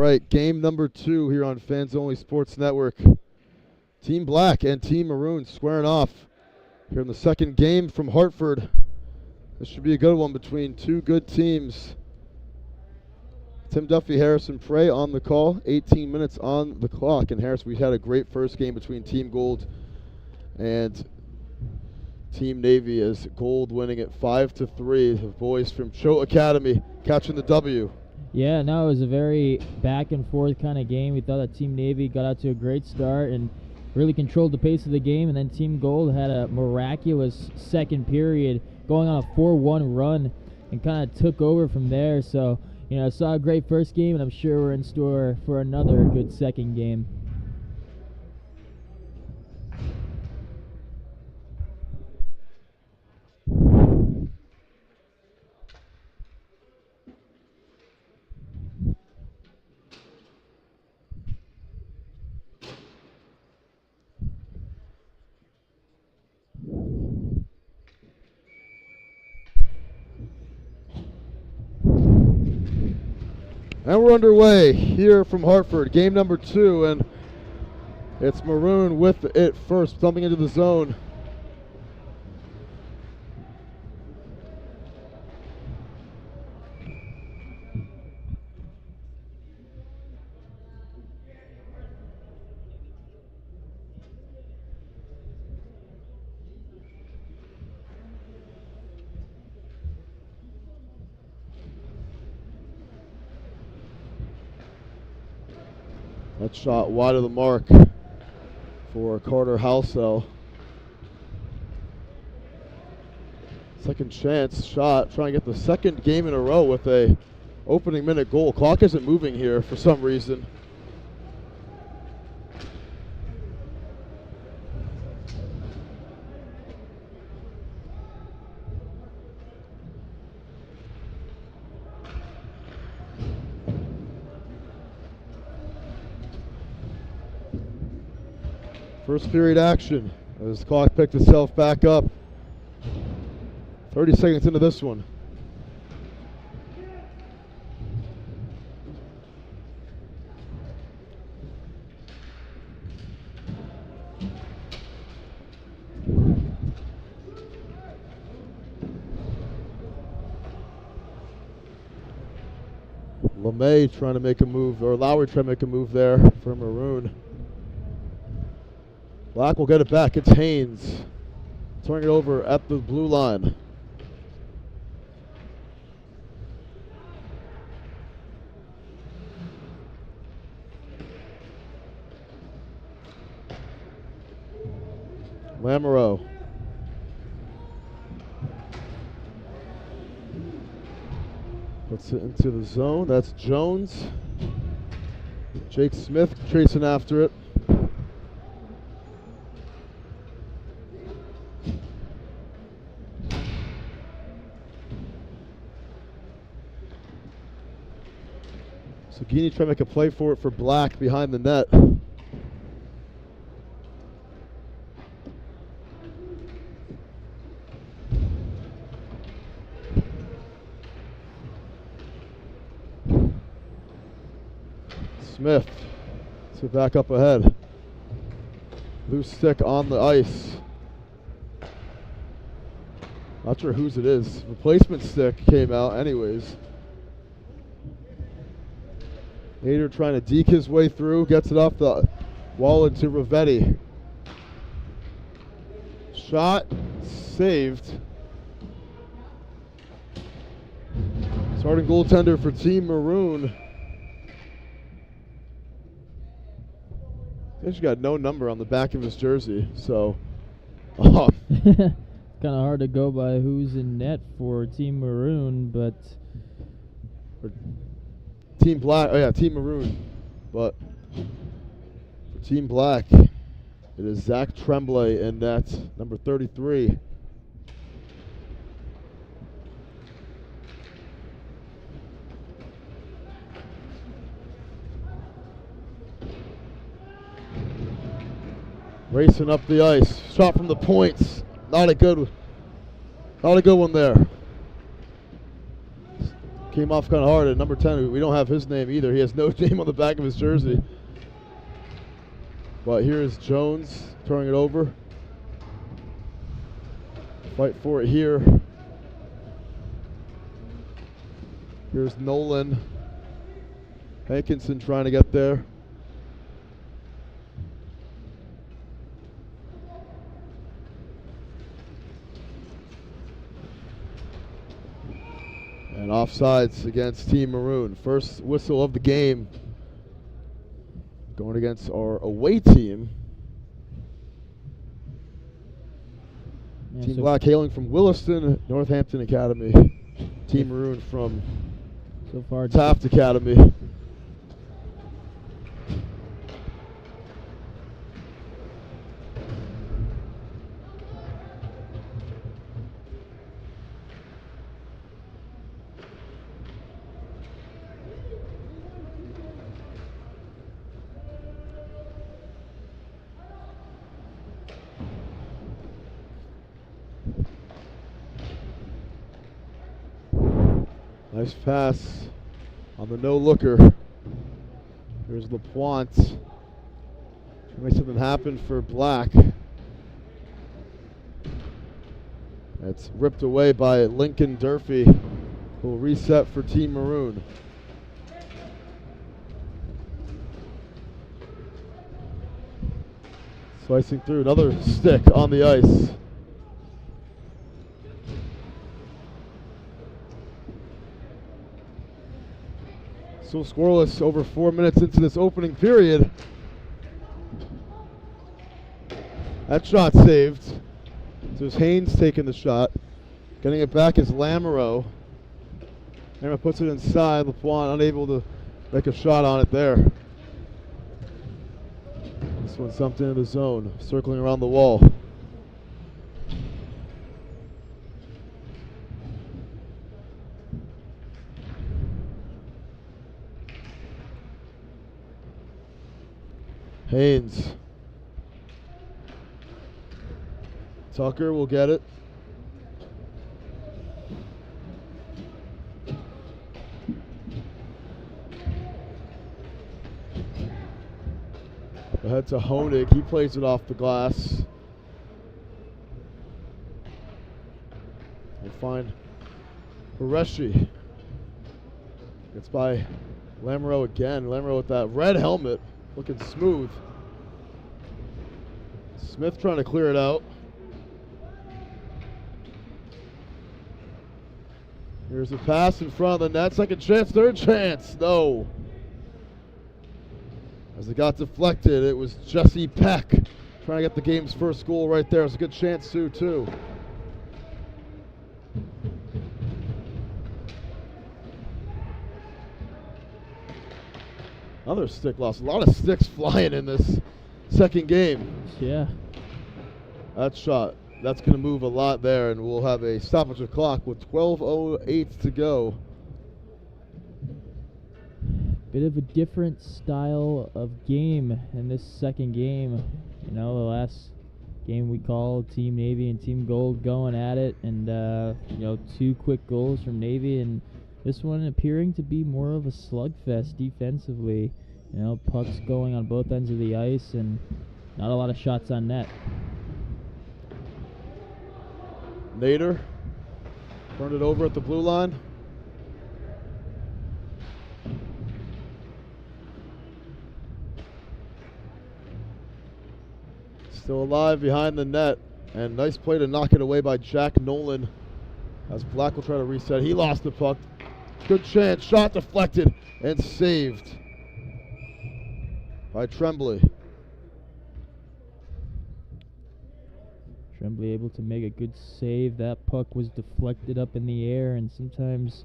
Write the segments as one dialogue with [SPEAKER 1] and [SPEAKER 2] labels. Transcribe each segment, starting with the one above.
[SPEAKER 1] right, game number 2 here on Fans Only Sports Network. Team Black and Team Maroon squaring off here in the second game from Hartford. This should be a good one between two good teams. Tim Duffy, Harrison Prey on the call. 18 minutes on the clock. And Harris, we had a great first game between Team Gold and Team Navy, as Gold winning at 5-3. The boys from Cho Academy catching the W.
[SPEAKER 2] Yeah, no, it was a very back and forth kind of game. We thought that Team Navy got out to a great start and really controlled the pace of the game, and then Team Gold had a miraculous second period, going on a 4-1 run and kind of took over from there. So, you know, saw a great first game, and I'm sure we're in store for another good second game.
[SPEAKER 1] And we're underway here from Hartford, game number 2, and it's Maroon with it first, thumping into the zone. That shot wide of the mark for Carter Halsell. Second chance shot, trying to get the second game in a row with a opening minute goal. Clock isn't moving here for some reason. First period action as the clock picked itself back up. 30 seconds into this one. LeMay trying to make a move, or Lowry trying to make a move there for Maroon. Black will get it back. It's Haynes turning it over at the blue line. Lamoureux. Puts it into the zone. That's Jones. Jake Smith chasing after it. Gini trying to make a play for it for Black behind the net. Smith to back up ahead. Loose stick on the ice. Not sure whose it is. Replacement stick came out anyways. Nader trying to deke his way through, gets it off the wall into Ravetti. Shot saved. Starting goaltender for Team Maroon. He's got no number on the back of his jersey, so.
[SPEAKER 2] It's kind of hard to go by who's in net for Team Maroon, but.
[SPEAKER 1] Team Black, oh yeah, Team Maroon. But for Team Black, it is Zach Tremblay in net, number 33. Racing up the ice, shot from the points. Not a good one there. Came off kind of hard at number 10. We don't have his name either. He has no name on the back of his jersey. But here is Jones turning it over. Fight for it here. Here's Nolan. Hankinson trying to get there. And offsides against Team Maroon. First whistle of the game going against our away team.
[SPEAKER 2] Yeah,
[SPEAKER 1] Team
[SPEAKER 2] so
[SPEAKER 1] Black hailing from Williston, Northampton Academy. Team Maroon from
[SPEAKER 2] so far,
[SPEAKER 1] Taft Academy. Nice pass on the no-looker. Here's LaPointe. Trying to make something happen for Black. That's ripped away by Lincoln Durfee, who will reset for Team Maroon. Slicing through, another stick on the ice. Still scoreless over 4 minutes into this opening period. That shot saved. So it's Haynes taking the shot. Getting it back is Lamoureux. Lamoureux puts it inside. LaPointe unable to make a shot on it there. This one's something in the zone, circling around the wall. Haynes. Tucker will get it. Ahead to Honig. He plays it off the glass. We'll find Qureshi. Gets by Lamoureux again. Lamoureux with that red helmet. Looking smooth. Smith trying to clear it out. Here's a pass in front of the net. Second chance, third chance. No. As it got deflected, it was Jesse Peck trying to get the game's first goal right there. It's a good chance too. Another stick loss. A lot of sticks flying in this second game.
[SPEAKER 2] Yeah.
[SPEAKER 1] That shot, that's going to move a lot there, and we'll have a stoppage of clock with 12:08 to go.
[SPEAKER 2] Bit of a different style of game in this second game. You know, the last game we called Team Navy and Team Gold going at it, and you know, 2 quick goals from Navy, and this one appearing to be more of a slugfest defensively. You know, pucks going on both ends of the ice and not a lot of shots on net.
[SPEAKER 1] Nader turned it over at the blue line. Still alive behind the net, and nice play to knock it away by Jack Nolan as Black will try to reset. He lost the puck. Good chance, shot deflected and saved by Tremblay.
[SPEAKER 2] Tremblay able to make a good save. That puck was deflected up in the air, and sometimes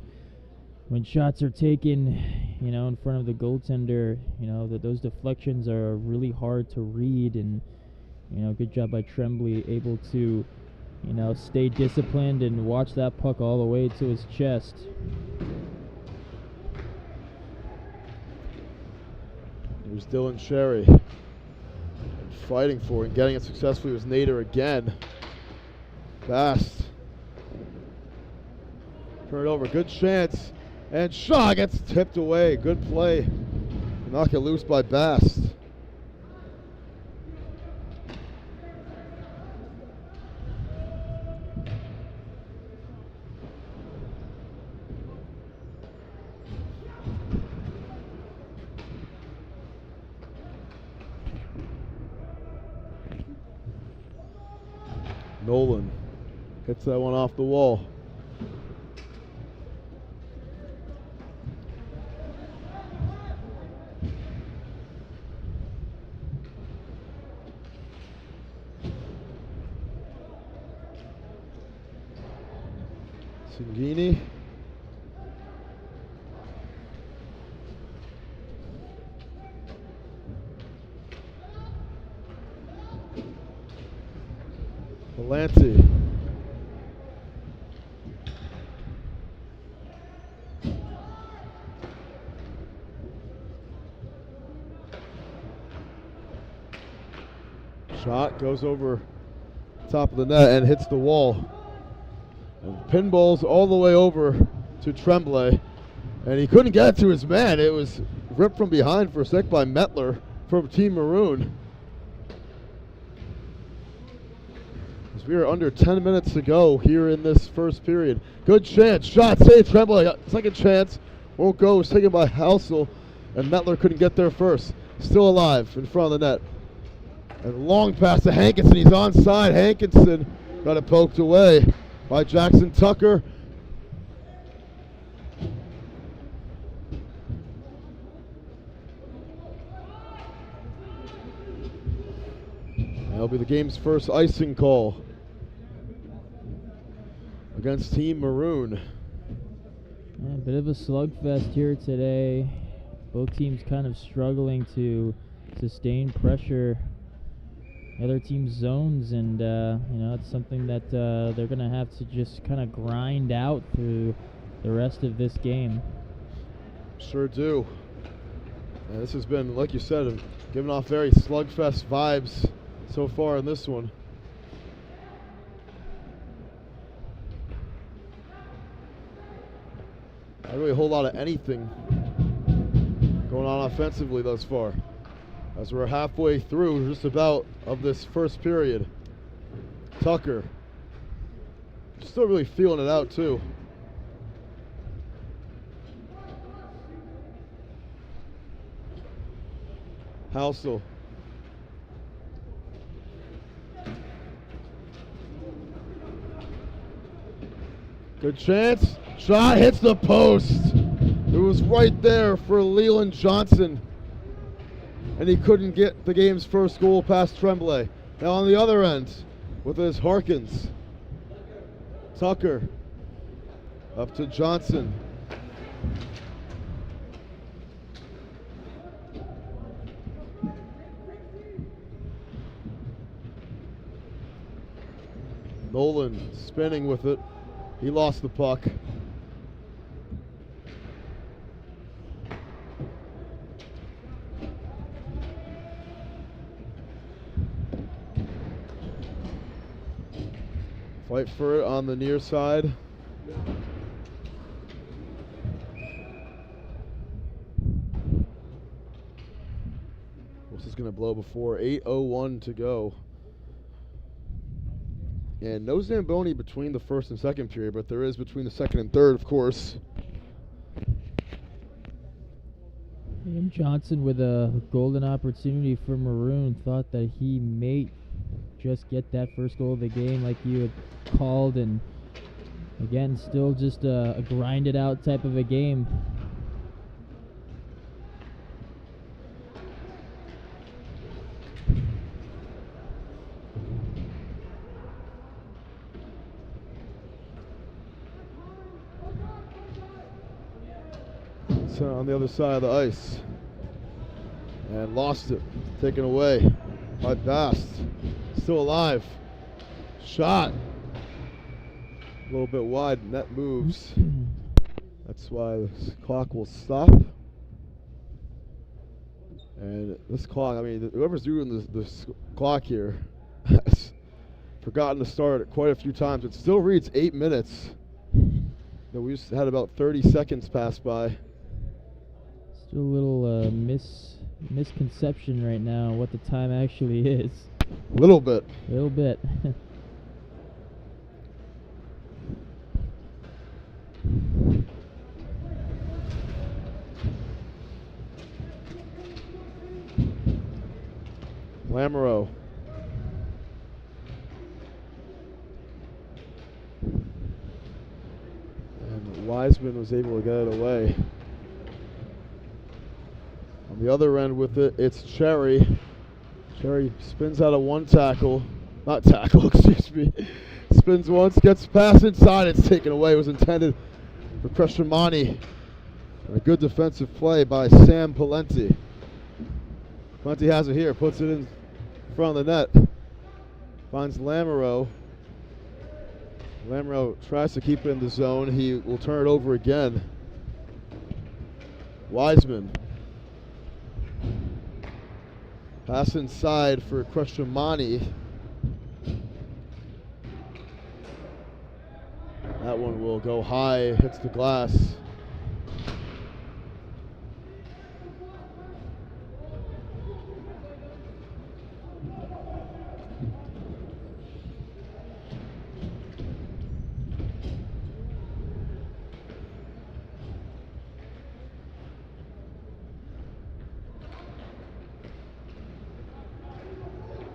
[SPEAKER 2] when shots are taken, you know, in front of the goaltender, you know, those deflections are really hard to read, and you know, good job by Tremblay, able to, you know, stay disciplined and watch that puck all the way to his chest.
[SPEAKER 1] Here's Dylan Sherry. Fighting for it and getting it successfully was Nader again. Fast. Turn it over. Good chance. And shot gets tipped away. Good play. Knock it loose by Bast. Nolan hits that one off the wall. Singini. Valenti. Shot goes over top of the net and hits the wall. And pinballs all the way over to Tremblay. And he couldn't get to his man. It was ripped from behind for a sec by Mettler from Team Maroon. As we are under 10 minutes to go here in this first period. Good chance. Shot. Save. Tremblay. Second chance. Won't go. It was taken by Housel. And Mettler couldn't get there first. Still alive in front of the net. And long pass to Hankinson. He's onside. Hankinson got it poked away by Jackson Tucker. That'll be the game's first icing call against Team Maroon.
[SPEAKER 2] Yeah, a bit of a slugfest here today. Both teams kind of struggling to sustain pressure. The other team's zones, and it's something that they're going to have to just kind of grind out through the rest of this game.
[SPEAKER 1] Sure do. And this has been, like you said, giving off very slugfest vibes so far in this one. Not really a whole lot of anything going on offensively thus far. As we're halfway through, just about, of this first period. Tucker. Still really feeling it out, too. Housel. Good chance. Shot hits the post. It was right there for Leland Johnson. And he couldn't get the game's first goal past Tremblay. Now on the other end, with his Harkins. Tucker. Up to Johnson. Nolan spinning with it. He lost the puck. Fight for it on the near side. This is going to blow before 8:01 to go. And no Zamboni between the first and second period, but there is between the second and third, of course.
[SPEAKER 2] And Johnson with a golden opportunity for Maroon, thought that he may just get that first goal of the game like you had called, and again, still just a grinded out type of a game.
[SPEAKER 1] So on the other side of the ice. And lost it. Taken away by Bast. Still alive. Shot. A little bit wide. Net moves. That's why this clock will stop. And this clock, I mean, whoever's doing this clock here has forgotten to start it quite a few times. It still reads 8 minutes. We just had about 30 seconds pass by.
[SPEAKER 2] Still a little misconception right now what the time actually is.
[SPEAKER 1] A little bit.
[SPEAKER 2] A little bit.
[SPEAKER 1] Lamoureux. And Wiseman was able to get it away. On the other end with it, it's Cherry. Cherry spins out of one tackle. Not tackle, excuse me. Spins once, gets pass inside. It's taken away. It was intended for Crescimani. And a good defensive play by Sam Palenti. Palenti has it here, puts it in front of the net. Finds Lamoureux. Lamoureux tries to keep it in the zone. He will turn it over again. Wiseman. Pass inside for Crescimani. That one will go high, hits the glass.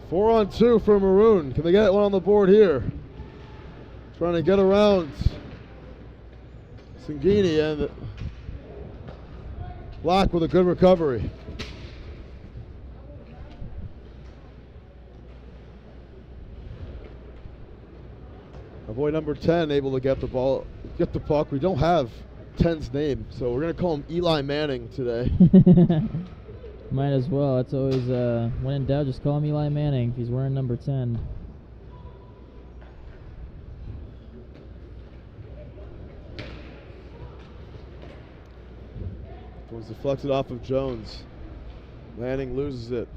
[SPEAKER 1] Four on two for Maroon. Can they get one on the board here? Trying to get around Singini, and Black with a good recovery. Our boy number 10 able to get the puck. We don't have 10's name, so we're going to call him Eli Manning today.
[SPEAKER 2] Might as well. It's always, when in doubt, just call him Eli Manning if he's wearing number 10.
[SPEAKER 1] It was deflected off of Jones. Manning loses it.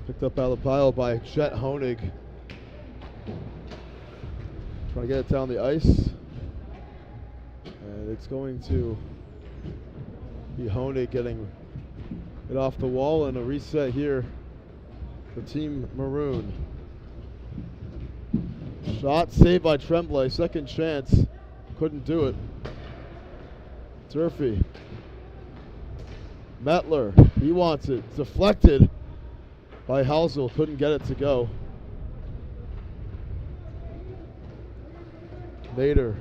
[SPEAKER 1] Picked up out of the pile by Chet Honig. Trying to get it down the ice. And it's going to be Honig getting it off the wall, and a reset here for Team Maroon. Shot saved by Tremblay. Second chance. Couldn't do it. Durfee. Mettler. He wants it. Deflected by Halsell. Couldn't get it to go. Nader.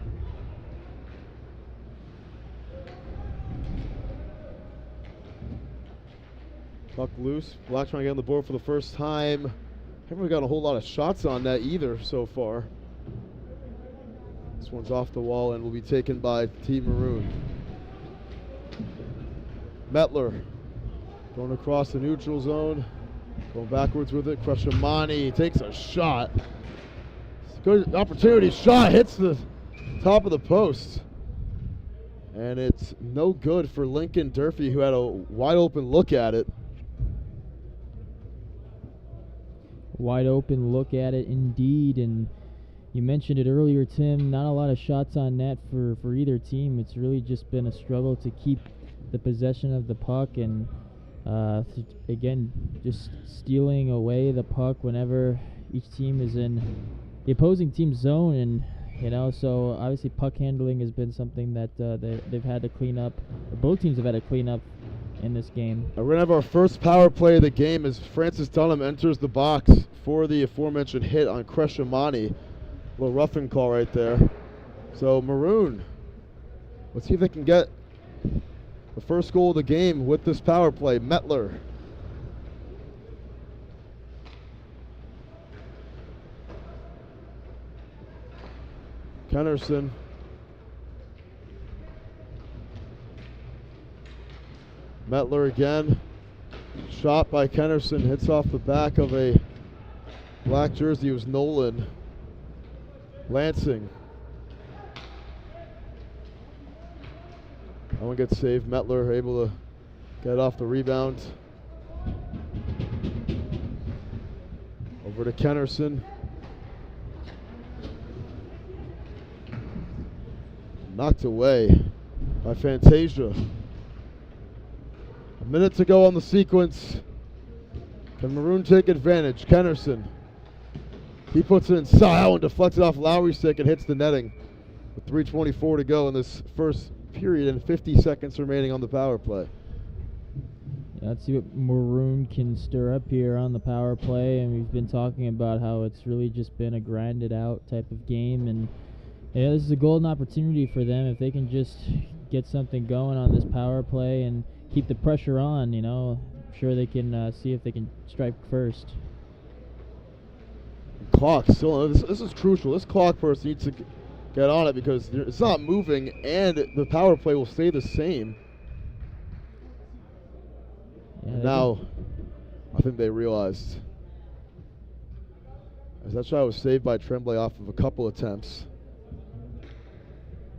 [SPEAKER 1] Puck loose. Black trying to get on the board for the first time. Haven't really got a whole lot of shots on that either so far. This one's off the wall and will be taken by Team Maroon. Mettler going across the neutral zone. Going backwards with it. Crescimani takes a shot. Good opportunity. Shot hits the top of the post. And it's no good for Lincoln Durfee, who had a wide open look at it.
[SPEAKER 2] Wide open look at it indeed, and you mentioned it earlier, Tim, not a lot of shots on net for either team. It's really just been a struggle to keep the possession of the puck, and again, just stealing away the puck whenever each team is in the opposing team's zone. And so obviously puck handling has been something that they've had to clean up. Both teams have had to clean up in this game.
[SPEAKER 1] We're going to have our first power play of the game as Francis Dunham enters the box for the aforementioned hit on Crescimani. A little roughing call right there. So Maroon, let's see if they can get the first goal of the game with this power play. Mettler. Kennerson. Mettler again. Shot by Kennerson. Hits off the back of a black jersey. It was Nolan. Lansing. That one gets saved. Mettler able to get off the rebound. Over to Kennerson. Knocked away by Fantasia. A minute to go on the sequence. Can Maroon take advantage? Kennerson. He puts it inside. That one deflected off Lowry's stick and hits the netting. With 3:24 to go in this first period and 50 seconds remaining on the power play.
[SPEAKER 2] Yeah, let's see what Maroon can stir up here on the power play. And we've been talking about how it's really just been a grinded out type of game. And yeah, this is a golden opportunity for them if they can just get something going on this power play and keep the pressure on. You know, I'm sure they can see if they can strike first.
[SPEAKER 1] Clock still. This is crucial. This clock person needs to get on it because it's not moving, and the power play will stay the same.
[SPEAKER 2] Yeah,
[SPEAKER 1] now, I think they realized, as that shot was saved by Tremblay off of a couple attempts.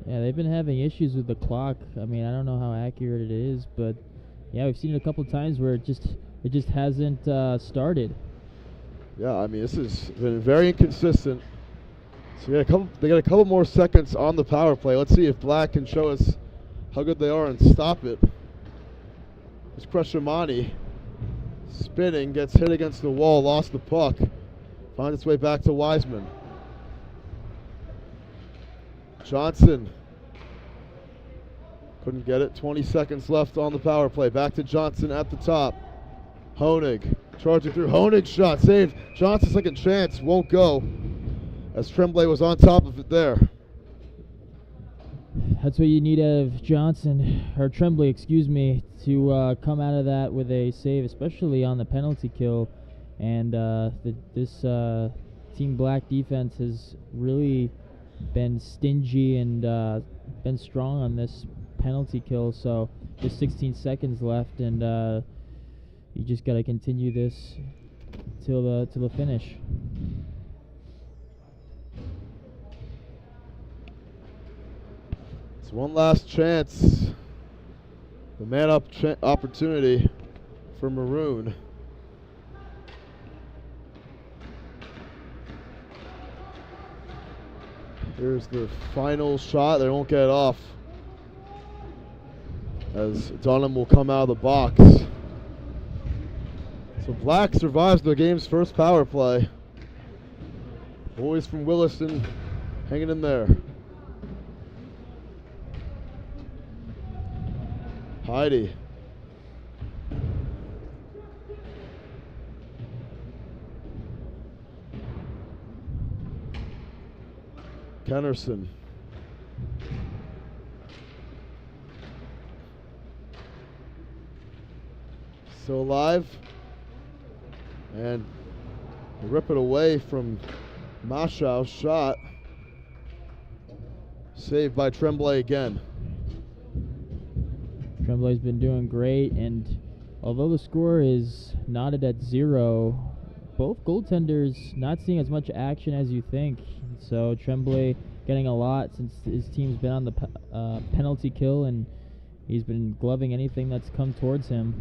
[SPEAKER 2] Yeah, they've been having issues with the clock. I mean, I don't know how accurate it is, but yeah, we've seen it a couple times where it just hasn't started.
[SPEAKER 1] Yeah, I mean, this has been very inconsistent. So they got a couple more seconds on the power play. Let's see if Black can show us how good they are and stop it. It's Crushamani spinning, gets hit against the wall, lost the puck, finds its way back to Wiseman. Johnson couldn't get it. 20 seconds left on the power play. Back to Johnson at the top. Honig charging through. Honig shot saved. Johnson's second chance won't go, as Tremblay was on top of it there.
[SPEAKER 2] That's what you need out of Johnson, or Tremblay, excuse me, to come out of that with a save, especially on the penalty kill. And this Team Black defense has really been stingy and been strong on this penalty kill. So just 16 seconds left, and you just got to continue this till the finish.
[SPEAKER 1] It's one last chance. The man up opportunity for Maroon. Here's the final shot. They won't get it off, as Dunham will come out of the box. So Black survives the game's first power play. Boys from Williston hanging in there. Heidi. Kennerson. Still alive. And they rip it away from Maschau's shot. Saved by Tremblay again.
[SPEAKER 2] Tremblay's been doing great, and although the score is knotted at 0, both goaltenders not seeing as much action as you think. So Tremblay getting a lot since his team's been on the penalty kill, and he's been gloving anything that's come towards him.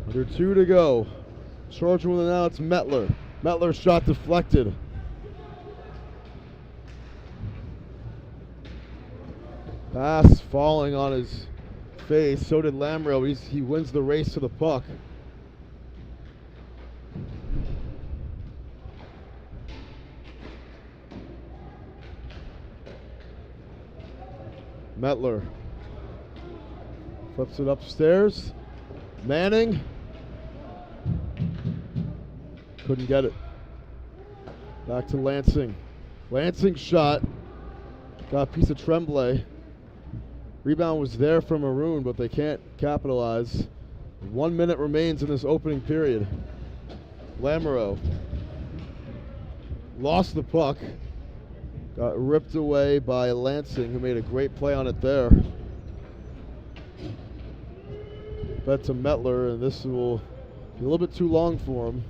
[SPEAKER 1] Under 2 to go. Charging with it now, it's Mettler. Mettler's shot deflected. Pass falling on his face. So did Lamro. He wins the race to the puck. Mettler flips it upstairs. Manning couldn't get it. Back to Lansing. Lansing's shot got a piece of Tremblay. Rebound was there from Maroon, but they can't capitalize. 1 minute remains in this opening period. Lamoureux lost the puck. Got ripped away by Lansing, who made a great play on it there. Bet to Mettler, and this will be a little bit too long for him.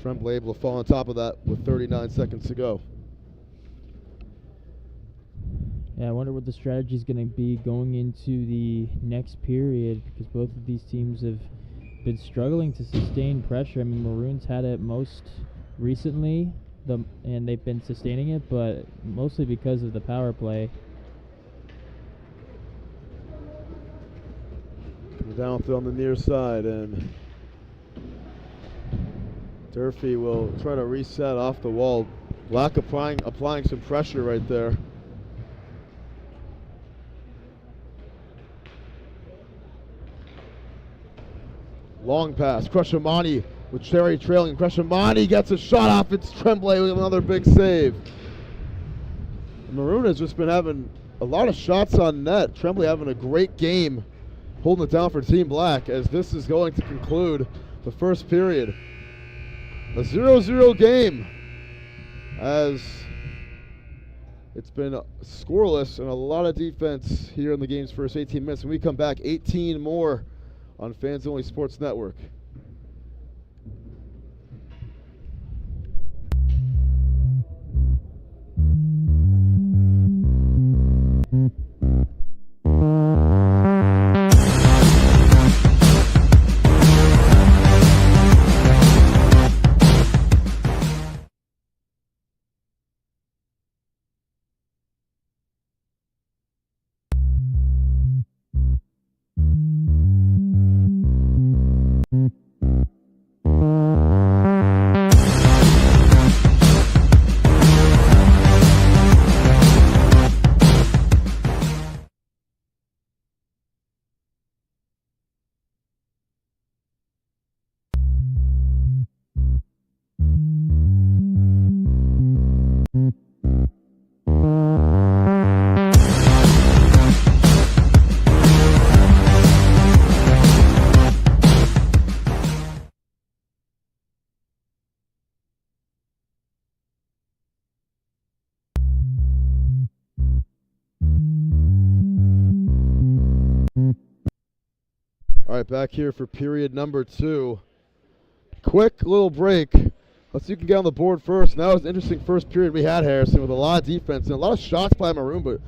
[SPEAKER 1] Tremblay able to fall on top of that with 39 seconds to go.
[SPEAKER 2] Yeah, I wonder what the strategy is going to be going into the next period, because both of these teams have been struggling to sustain pressure. I mean, Maroon's had it most recently, and they've been sustaining it, but mostly because of the power play.
[SPEAKER 1] Down on the near side, and Durfee will try to reset off the wall. Black applying some pressure right there. Long pass. Crushamani with Cherry trailing. Crushamani gets a shot off. It's Tremblay with another big save. Maroon has just been having a lot of shots on net. Tremblay having a great game, holding it down for Team Black, as this is going to conclude the first period. A 0-0 game, as it's been scoreless and a lot of defense here in the game's first 18 minutes. When we come back, 18 more on Fans Only Sports Network. All right, back here for period number 2. Quick little break. Let's see who can get on the board first. Now it's an interesting first period we had, Harrison, with a lot of defense and a lot of shots by Maroon, but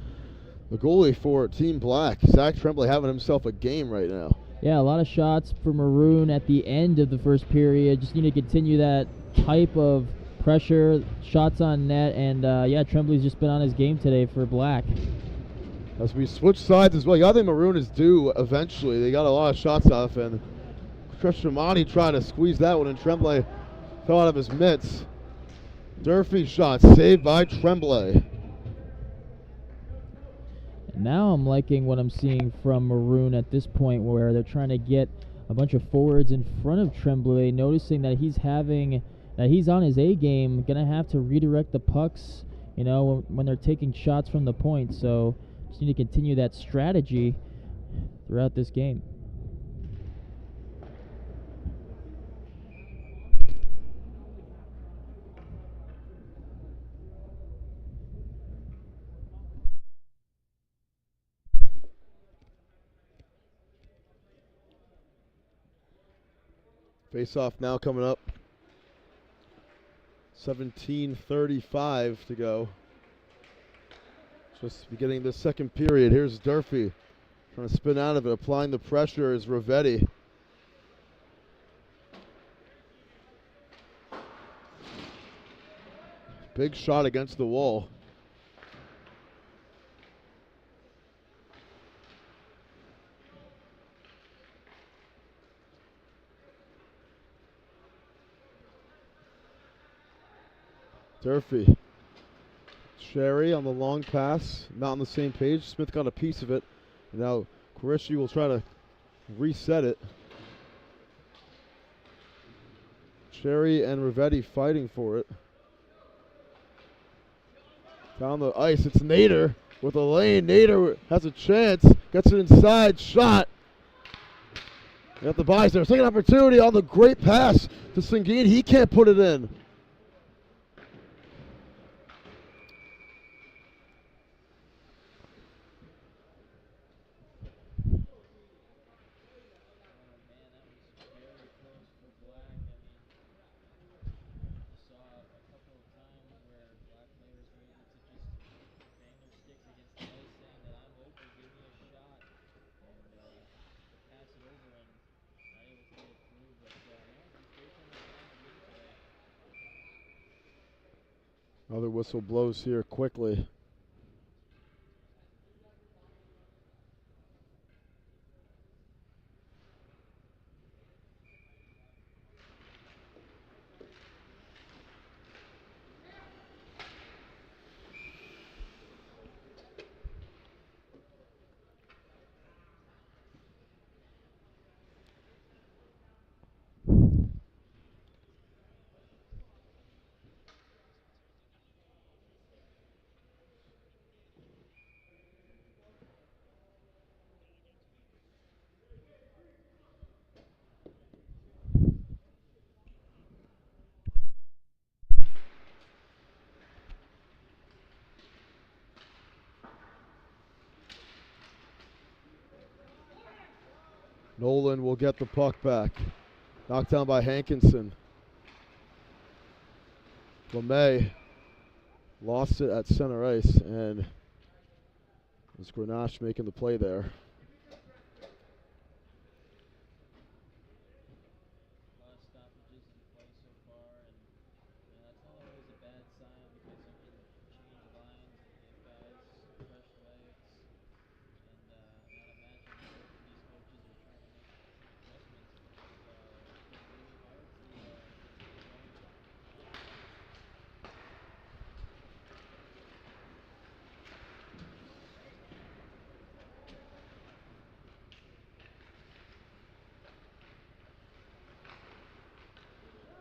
[SPEAKER 1] the goalie for Team Black, Zach Tremblay, having himself a game right now.
[SPEAKER 2] Yeah, a lot of shots for Maroon at the end of the first period. Just need to continue that type of pressure, shots on net, and yeah, Tremblay's just been on his game today for Black.
[SPEAKER 1] As we switch sides as well, I think Maroon is due eventually. They got a lot of shots off, and Krishamani trying to squeeze that one, and Tremblay fell out of his mitts. Durfee shot saved by Tremblay.
[SPEAKER 2] Now I'm liking what I'm seeing from Maroon at this point, where they're trying to get a bunch of forwards in front of Tremblay, noticing that he's on his A game, gonna have to redirect the pucks, when they're taking shots from the point. So just need to continue that strategy throughout this game.
[SPEAKER 1] Face-off now coming up. 17:35 to go. Just beginning the second period. Here's Durfee trying to spin out of it. Applying the pressure is Ravetti. Big shot against the wall. Durfee. Sherry on the long pass, not on the same page. Smith got a piece of it. And now Quirishi will try to reset it. Sherry and Ravetti fighting for it. Down the ice, it's Nader with a lane. Nader has a chance, gets it inside, shot. Got the buys there. Second opportunity on the great pass to Singin. He can't put it in. Other whistle blows here quickly. Nolan will get the puck back. Knocked down by Hankinson. LeMay lost it at center ice, and it was Grenache making the play there.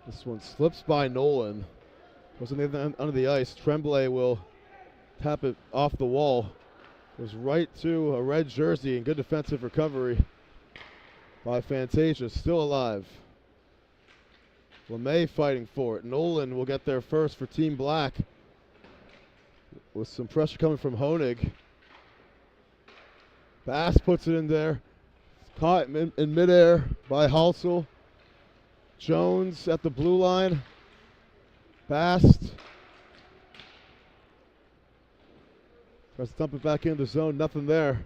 [SPEAKER 1] This one slips by Nolan. Goes under the ice. Tremblay will tap it off the wall. Goes right to a red jersey and good defensive recovery by Fantasia. Still alive. LeMay fighting for it. Nolan will get there first for Team Black with some pressure coming from Honig. Bass puts it in there. Caught in midair by Halsell. Jones at the blue line. Bast. Tries to dump it back into the zone. Nothing there.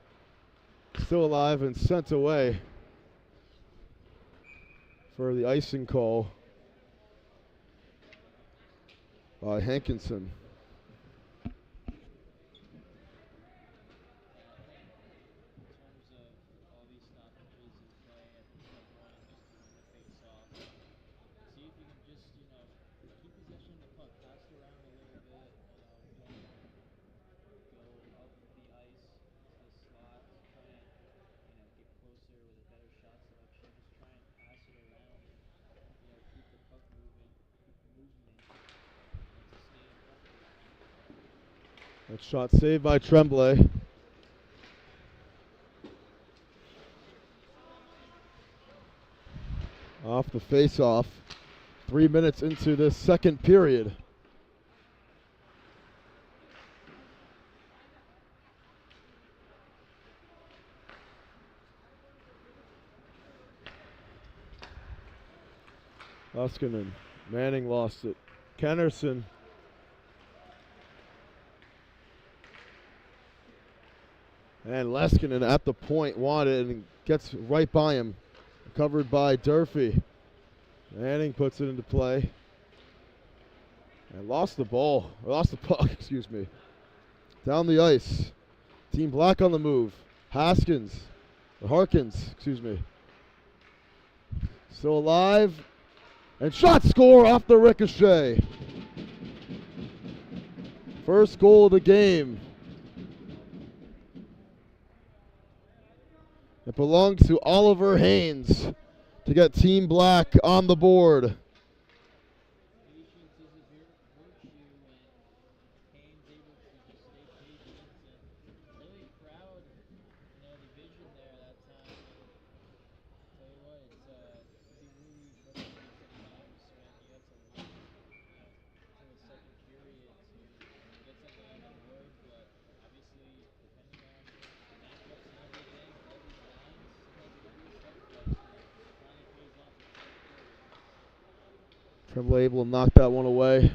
[SPEAKER 1] Still alive and sent away for the icing call by Hankinson. That shot saved by Tremblay. Off the face-off. 3 minutes into this second period. Luskinen. Manning lost it. Kennerson. And Leskinen at the point wanted and gets right by him. Covered by Durfee. Manning puts it into play. And lost the ball. Or lost the puck, excuse me. Down the ice. Team Black on the move. Harkins, excuse me. Still alive. And shot score off the ricochet. First goal of the game. It belongs to Oliver Haynes to get Team Black on the board. Tremblay able to knock that one away.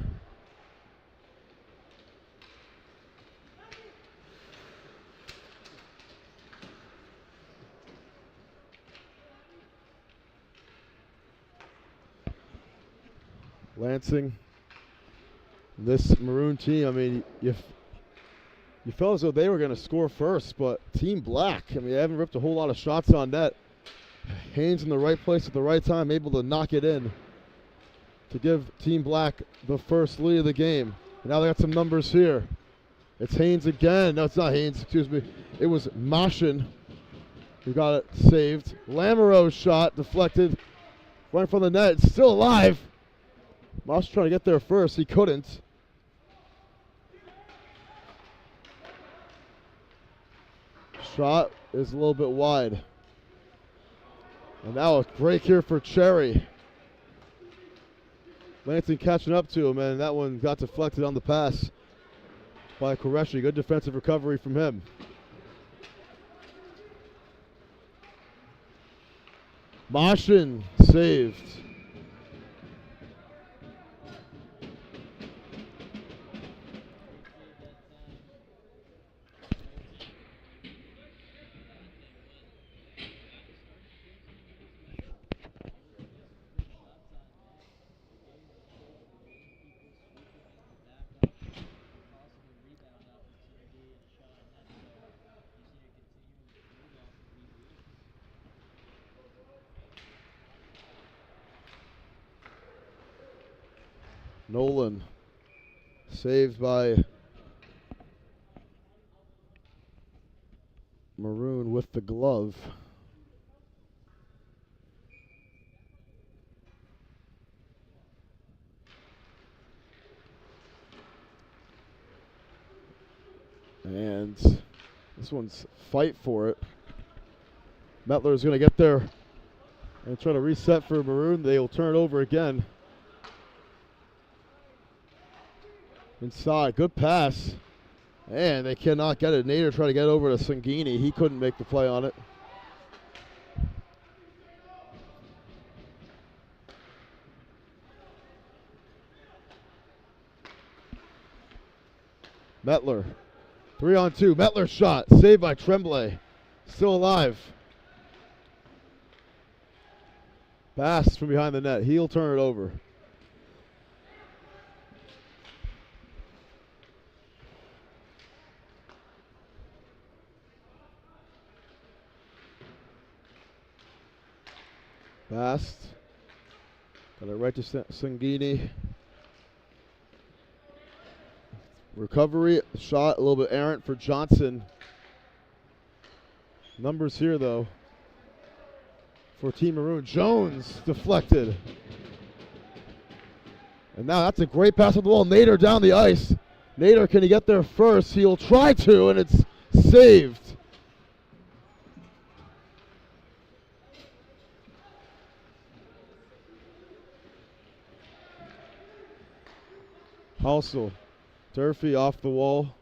[SPEAKER 1] Lansing This Maroon team, I mean, you felt as though they were going to score first, but Team Black, I mean, they haven't ripped a whole lot of shots on net. Haynes in the right place at the right time, able to knock it in to give Team Black the first lead of the game. And now they got some numbers here. It's Haynes again. No, it's not Haynes, excuse me. It was Mashin who got it saved. Lamoureux's shot deflected right in front of the net. It's still alive. Moss trying to get there first. He couldn't. Shot is a little bit wide. And now a break here for Cherry. Lansing catching up to him, and that one got deflected on the pass by Qureshi. Good defensive recovery from him. Mashin saved. Nolan saved by Maroon with the glove. And this one's fight for it. Mettler's going to get there and try to reset for Maroon. They will turn it over again. Inside, good pass. And they cannot get it. Nader tried to get over to Sangini. He couldn't make the play on it. Mettler, 3-on-2. Mettler shot, saved by Tremblay. Still alive. Pass from behind the net. He'll turn it over. Fast. Got it right to Sangini. Recovery, shot, a little bit errant for Johnson. Numbers here, though, for Team Maroon. Jones deflected. And now that's a great pass on the wall. Nader down the ice. Nader, can he get there first? He'll try to, and it's saved. Halsell, Durfee off the wall.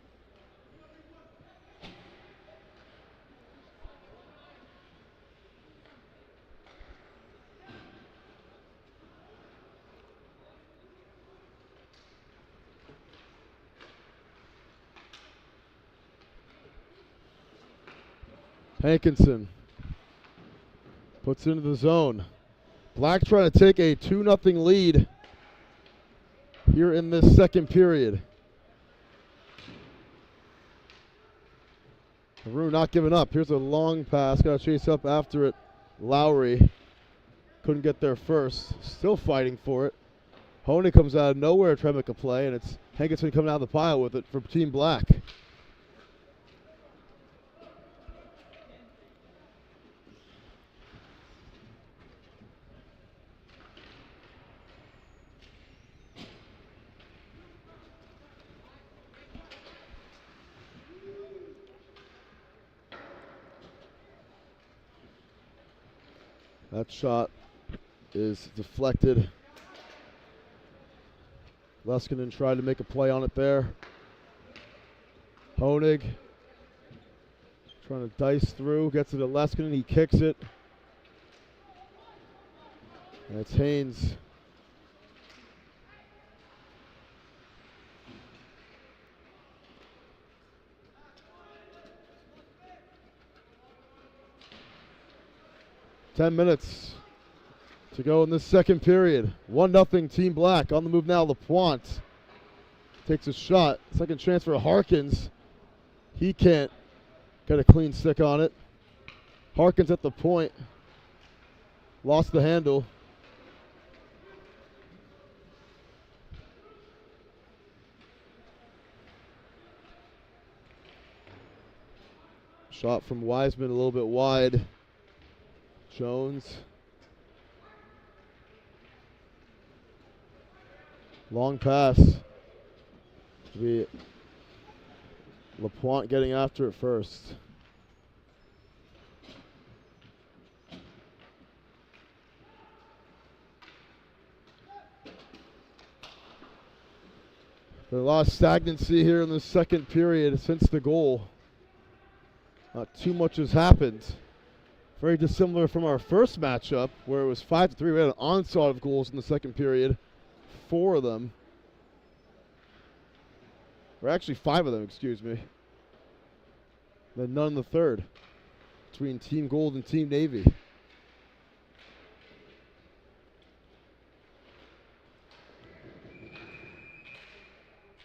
[SPEAKER 1] Hankinson puts it into the zone. Black trying to take a 2-0 lead here in this second period. Maroon not giving up. Here's a long pass. Got to chase up after it. Lowry couldn't get there first. Still fighting for it. Honig comes out of nowhere trying to make a play, and it's Hankinson coming out of the pile with it for Team Black. That shot is deflected. Leskinen tried to make a play on it there. Honig trying to dice through, gets it to Leskinen, he kicks it. And it's Haynes. Ten minutes to go in this second period. 1-0 Team Black. On the move now, LaPointe. takes a shot. Second chance for Harkins. He can't get a clean stick on it. Harkins at the point. Lost the handle. Shot from Wiseman a little bit wide. Jones. Long pass. LaPointe getting after it first. There's a lot of stagnancy here in the second period since the goal. Not too much has happened. Very dissimilar from our first matchup where it was 5-3. We had an onslaught of goals in the second period. 4 of them. Or actually 5 of them, excuse me. Then none in the third. Between Team Gold and Team Navy.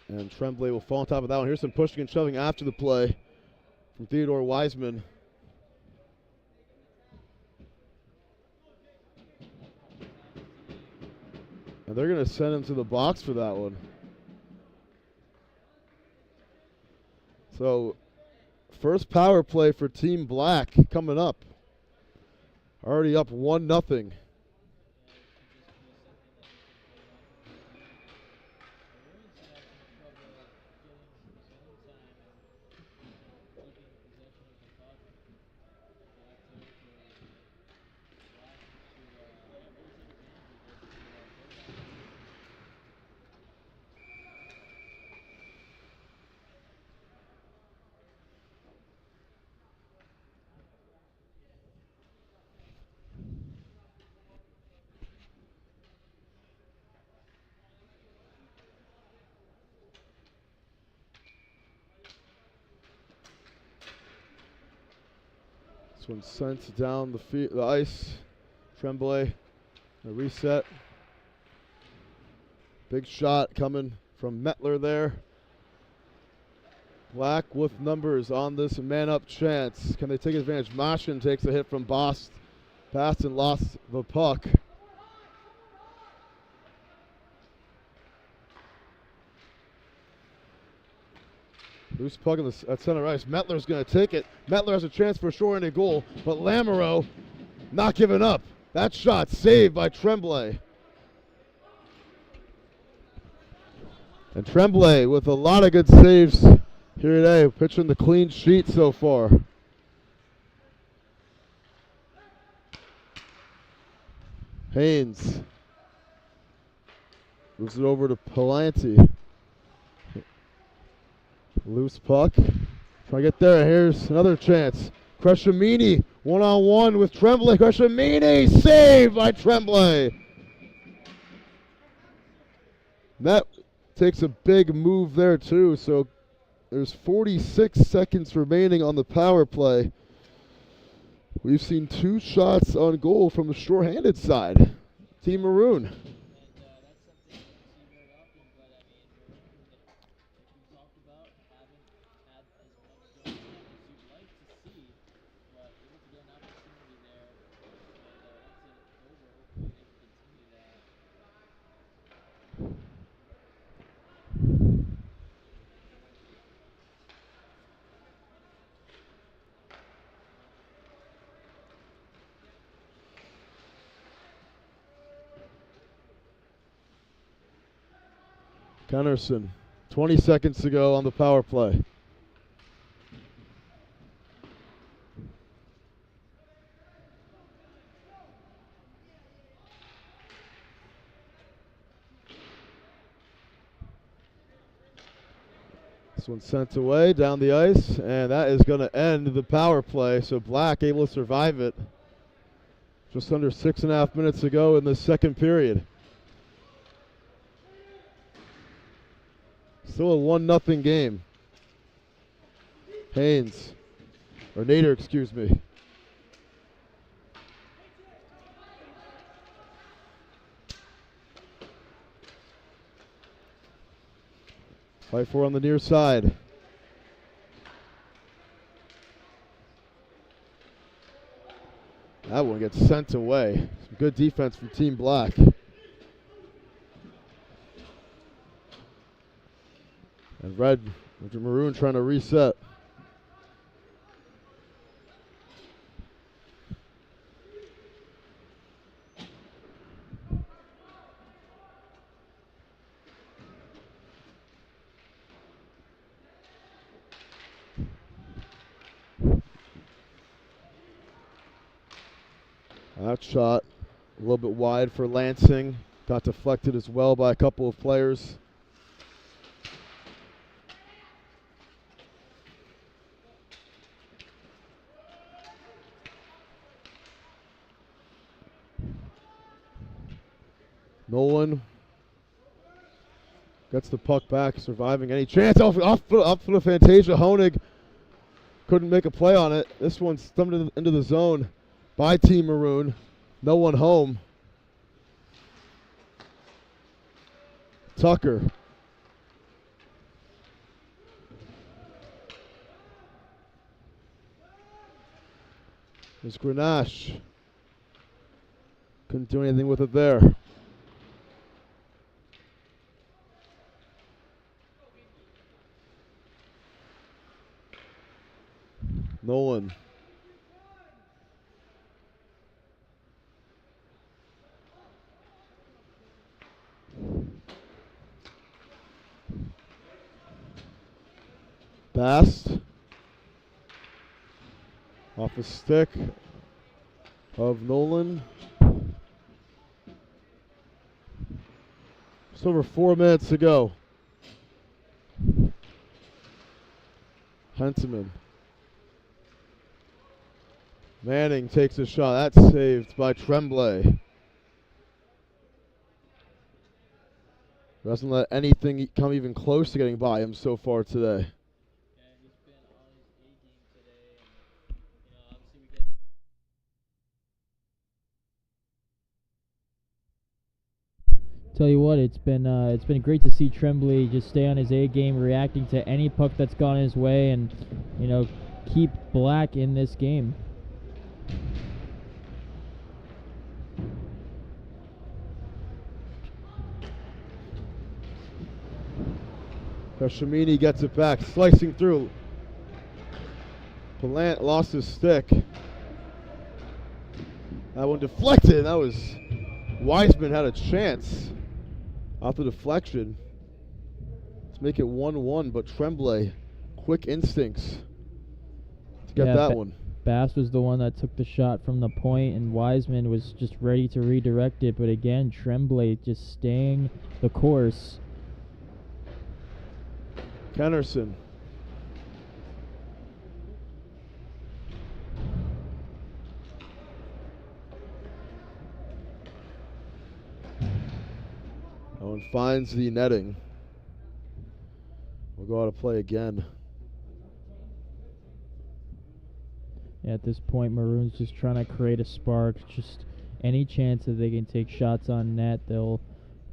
[SPEAKER 1] And Tremblay will fall on top of that one. Here's some pushing and shoving after the play from Theodore Wiseman. And they're going to send him to the box for that one. So, first power play for Team Black coming up. Already up 1-0. This one's sent down the ice. Tremblay, a reset. Big shot coming from Mettler there. Black with numbers on this man-up chance. Can they take advantage? Mashin takes a hit from Bost. Passed and lost the puck. Loose puck at center ice. Mettler's going to take it. Mettler has a chance for a short-handed goal, but Lamoureux not giving up. That shot saved by Tremblay. And Tremblay with a lot of good saves here today, pitching the clean sheet so far. Haynes moves it over to Palante. Loose puck. Try to get there. Here's another chance. Crescimini one-on-one with Tremblay. Crescimini saved by Tremblay. That takes a big move there too. So there's 46 seconds remaining on the power play. We've seen 2 shots on goal from the short-handed side. Team Maroon. Gunnarsson, 20 seconds to go on the power play. This one sent away down the ice, and that is going to end the power play. So Black able to survive it. Just under 6.5 minutes to go in the second period. Still a 1-0 game. Haynes, or Nader, excuse me. Fight for on the near side. That one gets sent away. Some good defense from Team Black. And Maroon trying to reset. That shot a little bit wide for Lansing. Got deflected as well by a couple of players. Nolan gets the puck back, surviving any chance. Up for the Fantasia. Honig couldn't make a play on it. This one stumped into the zone by Team Maroon. No one home. Tucker. There's Grenache. Couldn't do anything with it there. Nolan. Bast. Off a stick of Nolan. Just over 4 minutes to go. Hentemann. Manning takes a shot. That's saved by Tremblay. Doesn't let anything come even close to getting by him so far today.
[SPEAKER 2] Yeah, he's been on his A game today, and obviously we get. Tell you what, it's been great to see Tremblay just stay on his A game, reacting to any puck that's gone his way, and keep Black in this game.
[SPEAKER 1] Peshamini gets it back, slicing through. Palant lost his stick. That one deflected. That was Wiseman had a chance off the deflection. Let's make it 1-1, but Tremblay, quick instincts to get that one.
[SPEAKER 2] Bass was the one that took the shot from the point, and Wiseman was just ready to redirect it. But again, Tremblay just staying the course.
[SPEAKER 1] Kennerson. Owen finds the netting. We'll go out of play again.
[SPEAKER 2] Yeah, at this point, Maroon's just trying to create a spark. Just any chance that they can take shots on net, they'll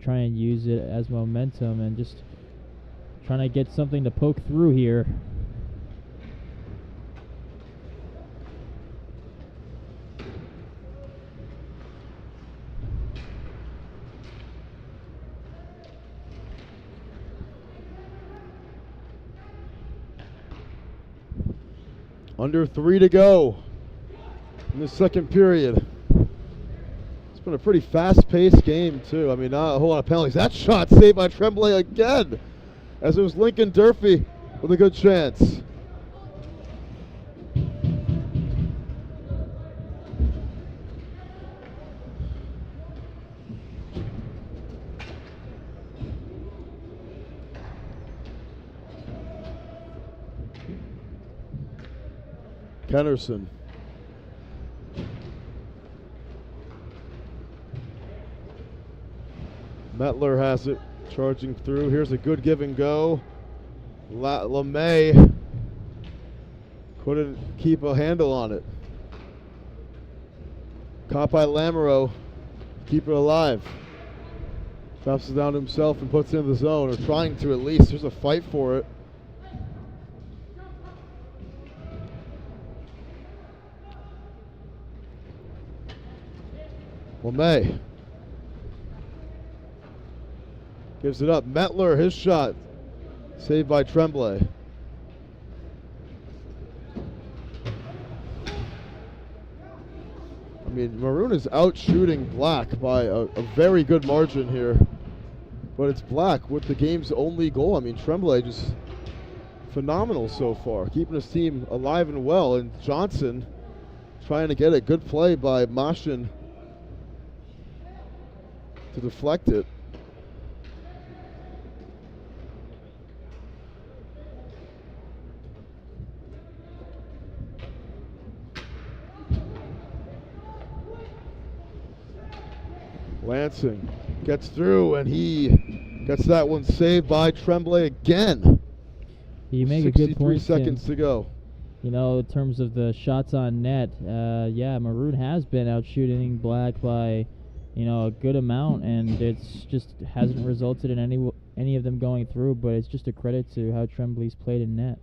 [SPEAKER 2] try and use it as momentum and just trying to get something to poke through here.
[SPEAKER 1] Under 3 to go in the second period. It's been a pretty fast-paced game, too. I mean, not a whole lot of penalties. That shot saved by Tremblay again, as it was Lincoln Durfee with a good chance. Kennerson. Metler has it, charging through. Here's a good give and go. LeMay couldn't keep a handle on it. Caught by Lamoureux. Keep it alive. Drops it down to himself and puts it in the zone, or trying to at least. There's a fight for it. LeMay gives it up. Metler, his shot. Saved by Tremblay. I mean, Maroon is out shooting Black by a very good margin here. But it's Black with the game's only goal. I mean, Tremblay just phenomenal so far, keeping his team alive and well. And Johnson trying to get a good play by Mashin to deflect it. Lansing gets through, and he gets that one saved by Tremblay again.
[SPEAKER 2] You make a good point.
[SPEAKER 1] 63 seconds to go.
[SPEAKER 2] You know, in terms of the shots on net, yeah, Maroon has been out shooting Black by, you know, a good amount, and it's just hasn't resulted in any of them going through. But it's just a credit to how Tremblay's played in net.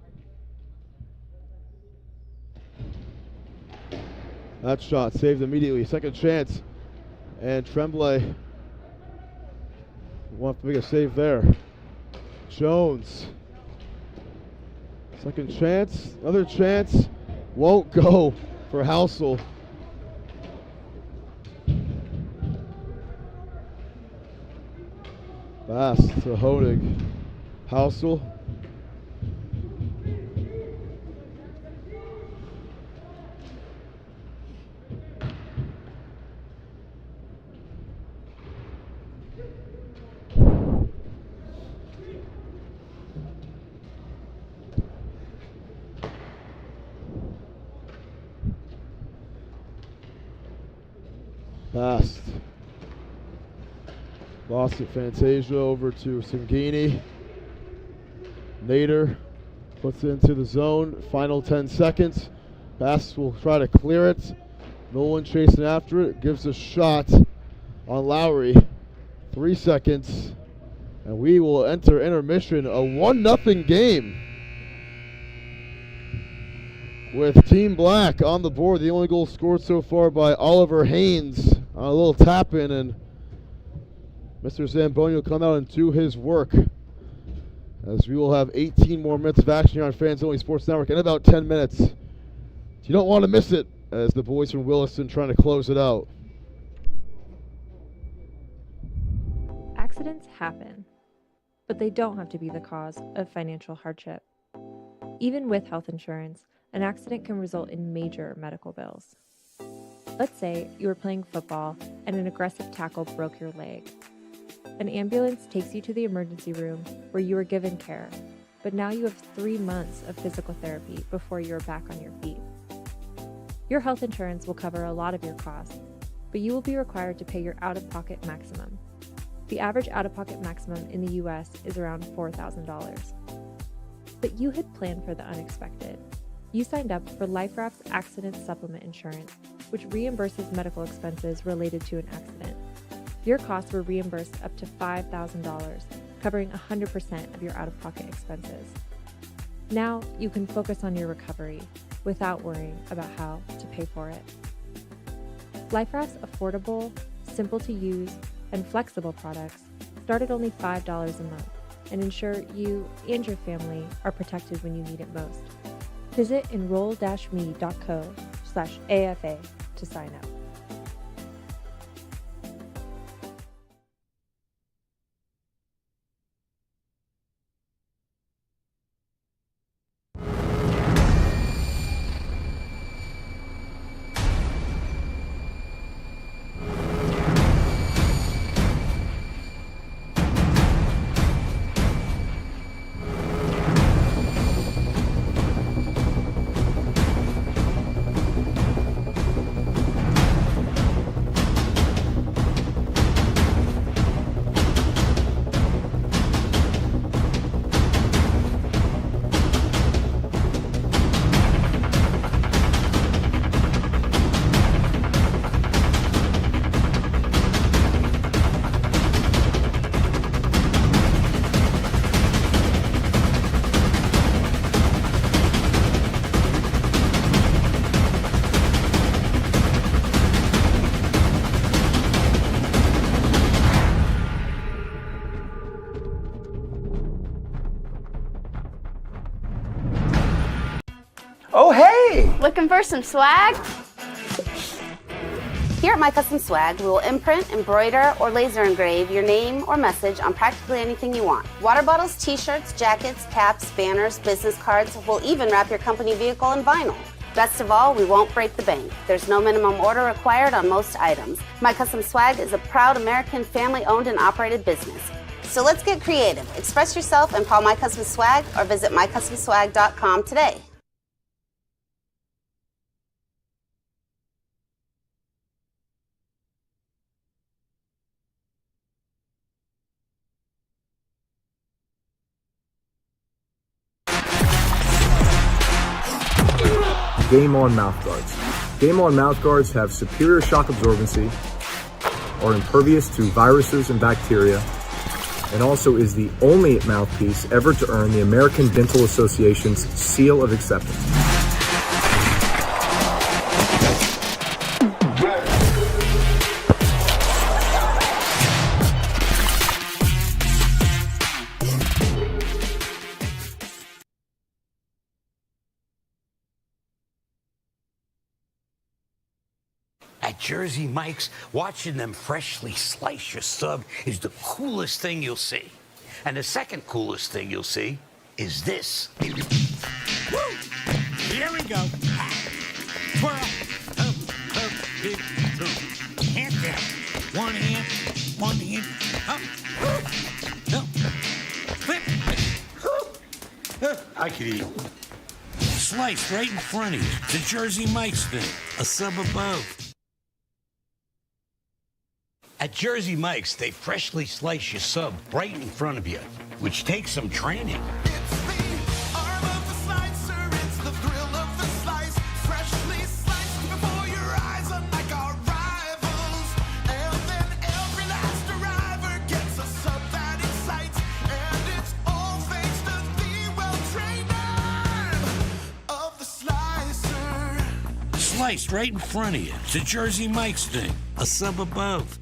[SPEAKER 1] That shot saved immediately. Second chance. And Tremblay will have to make a save there. Jones. Second chance. Another chance. Won't go for Housel. Pass to Honig. Housel. Passed. Lost it. Fantasia over to Sangini. Nader puts it into the zone. Final 10 seconds. Bass will try to clear it. Nolan chasing after it. Gives a shot on Lowry. 3 seconds. And we will enter intermission. A 1-0 game. With Team Black on the board. The only goal scored so far by Oliver Haynes on a little tap in, and Mr. Zamboni will come out and do his work, as we will have 18 more minutes of action here on Fans Only Sports Network in about 10 minutes. You don't want to miss it, as the boys from Williston trying to close it out.
[SPEAKER 3] Accidents happen, but they don't have to be the cause of financial hardship. Even with health insurance, an accident can result in major medical bills. Let's say you were playing football and an aggressive tackle broke your leg. An ambulance takes you to the emergency room where you were given care, but now you have 3 months of physical therapy before you are back on your feet. Your health insurance will cover a lot of your costs, but you will be required to pay your out-of-pocket maximum. The average out-of-pocket maximum in the US is around $4,000. But you had planned for the unexpected. You signed up for LifeRaft's Accident Supplement Insurance, which reimburses medical expenses related to an accident. Your costs were reimbursed up to $5,000, covering 100% of your out-of-pocket expenses. Now you can focus on your recovery without worrying about how to pay for it. LifeRaft's affordable, simple to use, and flexible products start at only $5 a month and ensure you and your family are protected when you need it most. Visit enroll-me.co/AFA to sign up.
[SPEAKER 4] Looking for some swag? Here at My Custom Swag, we will imprint, embroider, or laser engrave your name or message on practically anything you want. Water bottles, t-shirts, jackets, caps, banners, business cards. We'll even wrap your company vehicle in vinyl. Best of all, we won't break the bank. There's no minimum order required on most items. My Custom Swag is a proud American family-owned and operated business. So let's get creative. Express yourself and call My Custom Swag or visit mycustomswag.com today.
[SPEAKER 5] Game On mouthguards. Game On mouthguards have superior shock absorbency, are impervious to viruses and bacteria, and also is the only mouthpiece ever to earn the American Dental Association's seal of acceptance.
[SPEAKER 6] At Jersey Mike's, watching them freshly slice your sub is the coolest thing you'll see. And the second coolest thing you'll see is this.
[SPEAKER 7] Woo! Here we go. Twirl. Up, up, big, two. Hand down. One hand, up. No. Flip. I could eat. Sliced right in front of you. The Jersey Mike's thing. A sub above.
[SPEAKER 6] At Jersey Mike's, they freshly slice your sub right in front of you, which takes some training.
[SPEAKER 7] Sliced right in front of you. It's a Jersey Mike's thing. A sub above.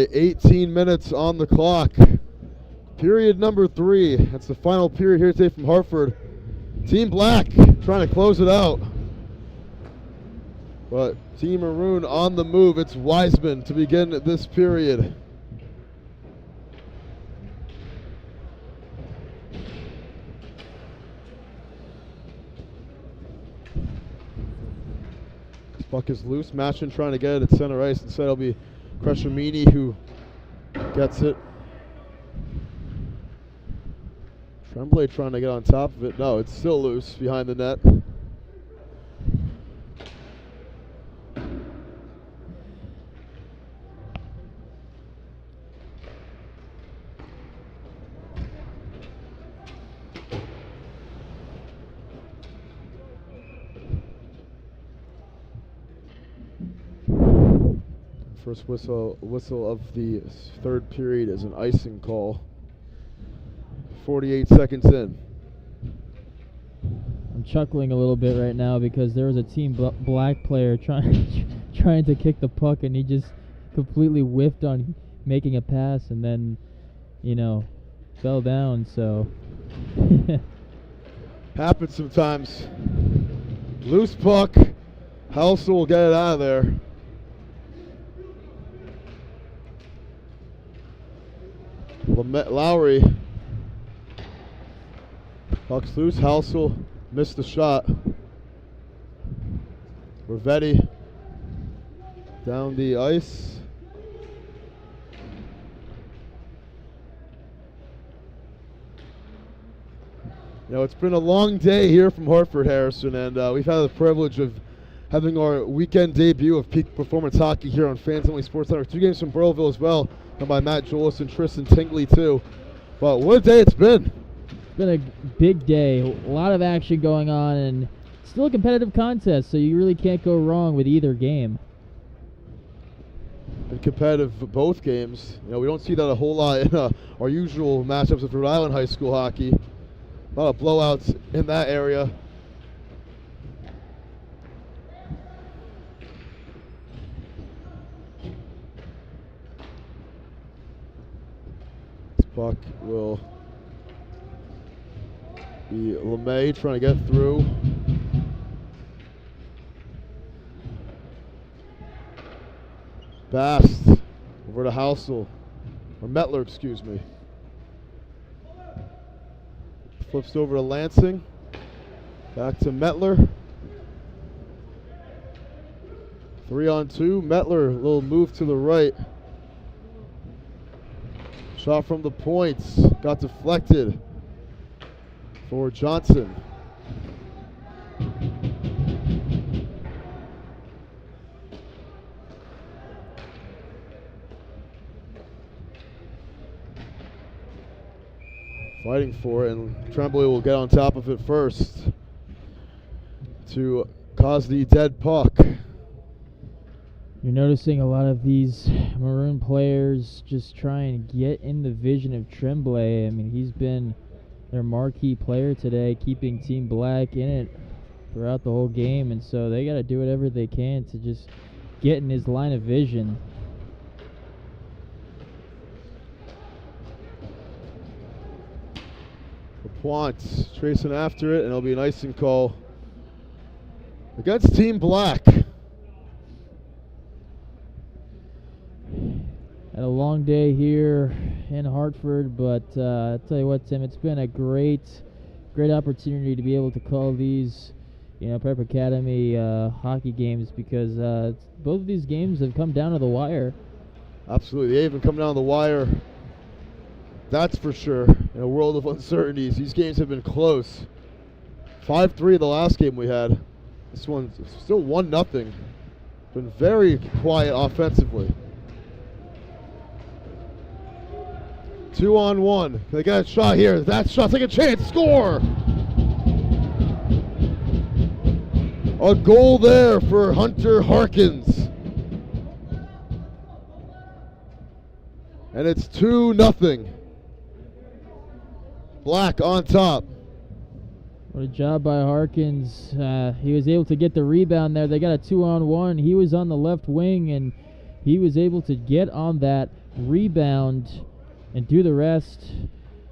[SPEAKER 1] right, 18 minutes on the clock. Period number 3. That's the final period here today from Hartford. Team Black trying to close it out. But Team Maroon on the move. It's Wiseman to begin this period. This puck is loose. Machin trying to get it at center ice. Instead it'll be Crescimini who gets it. Tremblay trying to get on top of it. No, it's still loose behind the net. First whistle of the third period is an icing call. 48 seconds in.
[SPEAKER 2] I'm chuckling a little bit right now because there was a Team Black player trying to kick the puck, and he just completely whiffed on making a pass and then, fell down. So
[SPEAKER 1] happens sometimes. Loose puck. Halsell will get it out of there. Lowry. Puck's loose. Halsell missed the shot. Ravetti down the ice. It's been a long day here from Hartford, Harrison, and we've had the privilege of having our weekend debut of Peak Performance Hockey here on Fans Only Sports Network. 2 games from Burrillville as well, done by Matt Jolis and Tristan Tingley too. But what a day it's been.
[SPEAKER 2] It's been a big day, a lot of action going on, and still a competitive contest, so you really can't go wrong with either game.
[SPEAKER 1] Been competitive for both games. We don't see that a whole lot in our usual matchups with Rhode Island high school hockey. A lot of blowouts in that area. This puck will be LeMay trying to get through. Bast over to Halsell, or Mettler, excuse me. Flips over to Lansing. Back to Mettler. 3-on-2. Mettler, a little move to the right. Shot from the points. Got deflected for Johnson. Fighting for it, and Tremblay will get on top of it first to cause the dead puck.
[SPEAKER 2] You're noticing a lot of these Maroon players just try and get in the vision of Tremblay. I mean, he's been their marquee player today, keeping Team Black in it throughout the whole game, and so they got to do whatever they can to just get in his line of vision.
[SPEAKER 1] Pointe tracing after it, and it'll be an icing call against Team Black.
[SPEAKER 2] Had a long day here in Hartford, but I'll tell you what, Tim, it's been a great opportunity to be able to call these, Prep Academy hockey games, because both of these games have come down to the wire.
[SPEAKER 1] Absolutely, they even come down to the wire. That's for sure. In a world of uncertainties, these games have been close. 5-3 the last game we had. This one's still 1-0. Been very quiet offensively. 2-on-1. They got a shot here. That shot, take a chance, score! A goal there for Hunter Harkins. And it's 2-0. Black on top.
[SPEAKER 2] What a job by Harkins. He was able to get the rebound there. They got a 2-on-1. He was on the left wing, and he was able to get on that rebound, and do the rest.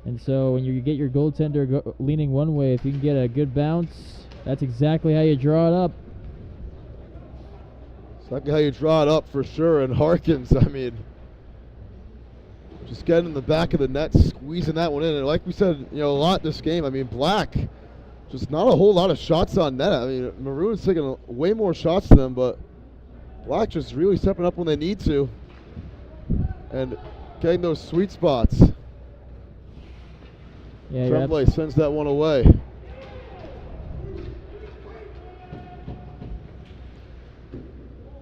[SPEAKER 2] And so when you get your goaltender leaning one way, if you can get a good bounce, that's exactly how you draw it up.
[SPEAKER 1] It's not how you draw it up for sure. And Harkins, I mean, just getting in the back of the net, squeezing that one in. And like we said, a lot this game. I mean, Black, just not a whole lot of shots on net. I mean, Maroon's taking way more shots than them, but Black just really stepping up when they need to and getting those sweet spots.
[SPEAKER 2] Yeah,
[SPEAKER 1] Tremblay sends that one away.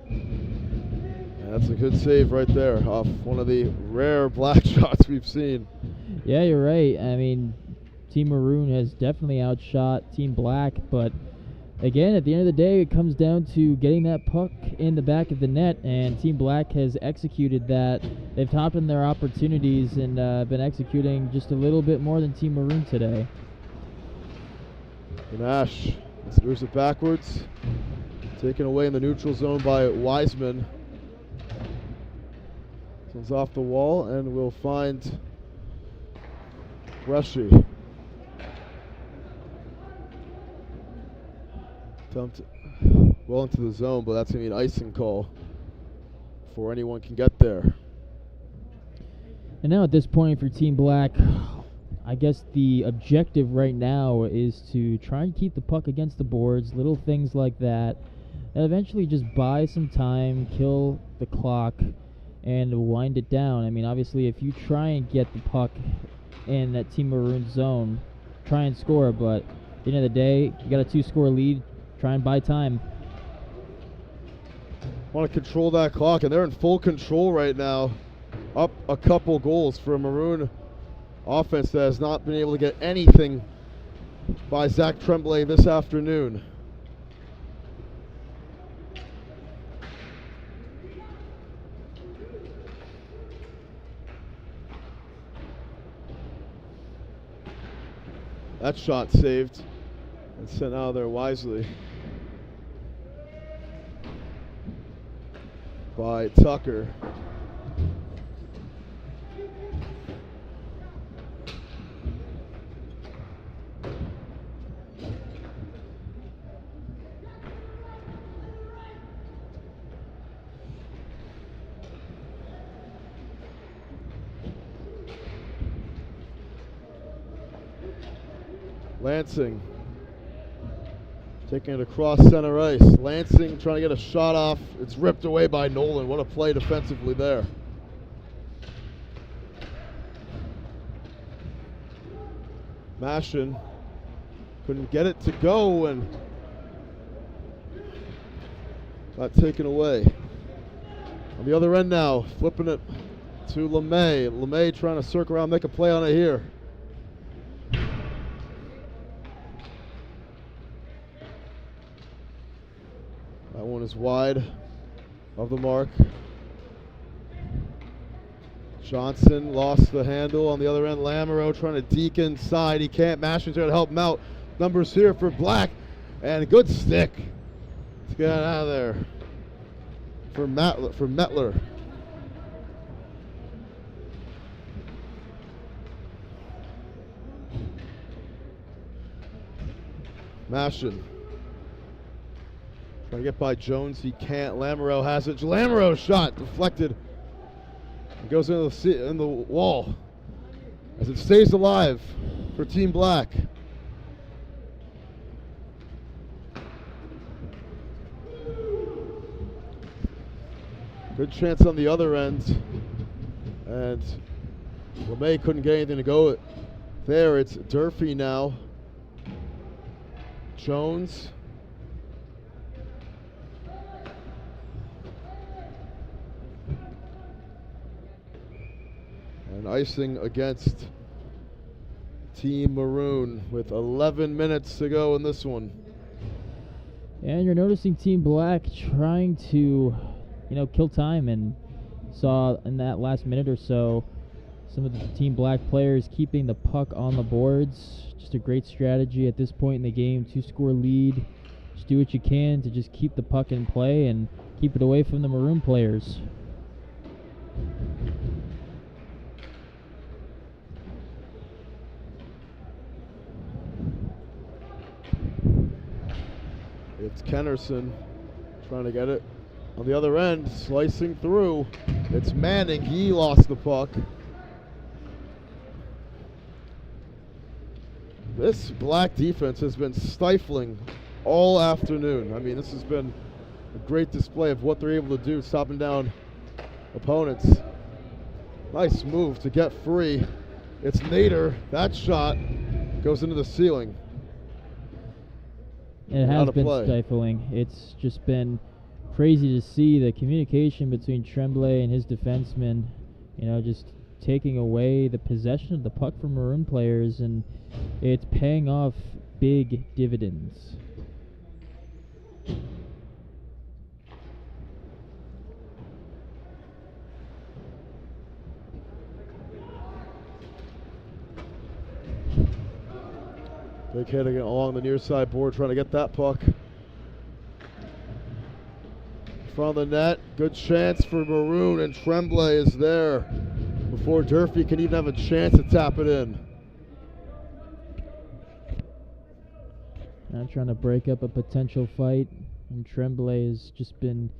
[SPEAKER 1] And that's a good save right there off one of the rare Black shots we've seen.
[SPEAKER 2] Yeah, you're right. I mean, Team Maroon has definitely outshot Team Black, but again, at the end of the day, it comes down to getting that puck in the back of the net, and Team Black has executed that. They've topped in their opportunities and been executing just a little bit more than Team Maroon today.
[SPEAKER 1] Nash moves it backwards, taken away in the neutral zone by Wiseman. This one's off the wall, and we'll find Bresci. Dumped well into the zone, but that's going to be an icing call before anyone can get there.
[SPEAKER 2] And now at this point for Team Black, I guess the objective right now is to try and keep the puck against the boards, little things like that, and eventually just buy some time, kill the clock, and wind it down. I mean, obviously, if you try and get the puck in that Team Maroon zone, try and score, but at the end of the day, you got a 2-score lead, try and buy time.
[SPEAKER 1] Want to control that clock, and they're in full control right now. Up a couple goals for a Maroon offense that has not been able to get anything by Zach Tremblay this afternoon. That shot saved and sent out of there wisely by Tucker. Lansing taking it across center ice. Lansing trying to get a shot off. It's ripped away by Nolan. What a play defensively there. Mashin couldn't get it to go and got taken away. On the other end now, flipping it to LeMay. LeMay trying to circle around, make a play on it here. That one is wide of the mark. Johnson lost the handle on the other end. Lamoureux trying to deke inside. He can't. Mashin's trying to help him out. Numbers here for Black. And a good stick to get out of there for Mettler. Mashin trying to get by Jones. He can't. Lamoureux has it. Lamoureux shot deflected. It goes in the wall as it stays alive for Team Black. Good chance on the other end, and LeMay couldn't get anything to go there. It's Durfee now. Jones. And icing against Team Maroon with 11 minutes to go in this one.
[SPEAKER 2] And you're noticing Team Black trying to, kill time, and saw in that last minute or so some of the Team Black players keeping the puck on the boards. Just a great strategy at this point in the game. 2-score lead. Just do what you can to just keep the puck in play and keep it away from the Maroon players.
[SPEAKER 1] It's Kennerson trying to get it. On the other end, slicing through. It's Manning. He lost the puck. This Black defense has been stifling all afternoon. I mean, this has been a great display of what they're able to do, stopping down opponents. Nice move to get free. It's Nader. That shot goes into the ceiling.
[SPEAKER 2] It has been stifling. It's just been crazy to see the communication between Tremblay and his defensemen, just taking away the possession of the puck from Maroon players, and it's paying off big dividends.
[SPEAKER 1] Big hit again along the near side board, trying to get that puck. From the net, good chance for Maroon, and Tremblay is there before Durfee can even have a chance to tap it in.
[SPEAKER 2] Now trying to break up a potential fight, and Tremblay has just been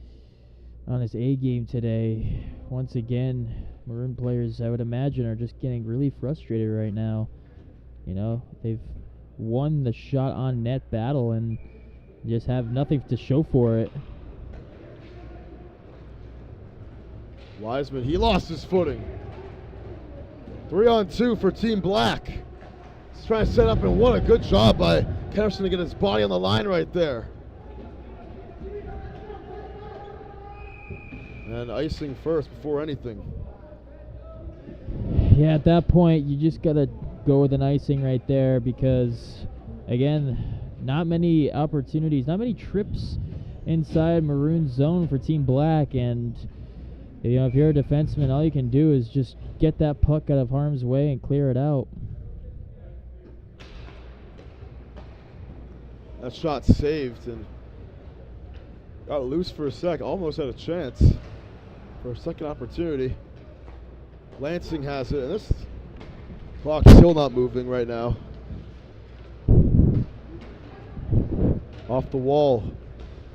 [SPEAKER 2] on his A game today. Once again, Maroon players, I would imagine, are just getting really frustrated right now. They've won the shot on net battle and just have nothing to show for it.
[SPEAKER 1] Wiseman, he lost his footing. 3-on-2 for Team Black. He's trying to set up, and what a good job by Kennerson to get his body on the line right there. And icing first before anything.
[SPEAKER 2] Yeah, at that point, you just got to go with an icing right there because, again, not many opportunities, not many trips inside Maroon zone for Team Black, and if you're a defenseman, all you can do is just get that puck out of harm's way and clear it out.
[SPEAKER 1] That shot saved and got loose for a sec. Almost had a chance for a second opportunity. Lansing has it, and this clock's still not moving right now. Off the wall.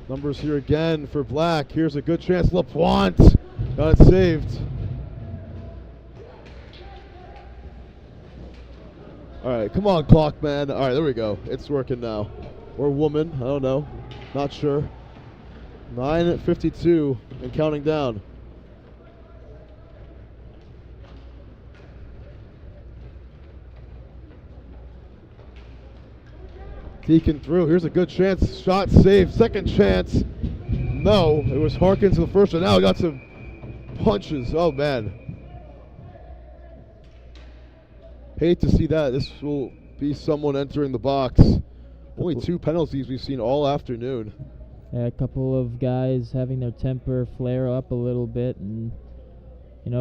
[SPEAKER 1] Numbers here again for Black. Here's a good chance. LaPointe got it saved. All right, come on, clock man. All right, there we go. It's working now. Or woman, I don't know. Not sure. 9:52 and counting down. Deacon through. Here's a good chance. Shot saved. Second chance. No, it was Harkins the first one. Now we got some punches. Oh, man. Hate to see that. This will be someone entering the box. Only 2 penalties we've seen all afternoon.
[SPEAKER 2] Yeah, a couple of guys having their temper flare up a little bit. And,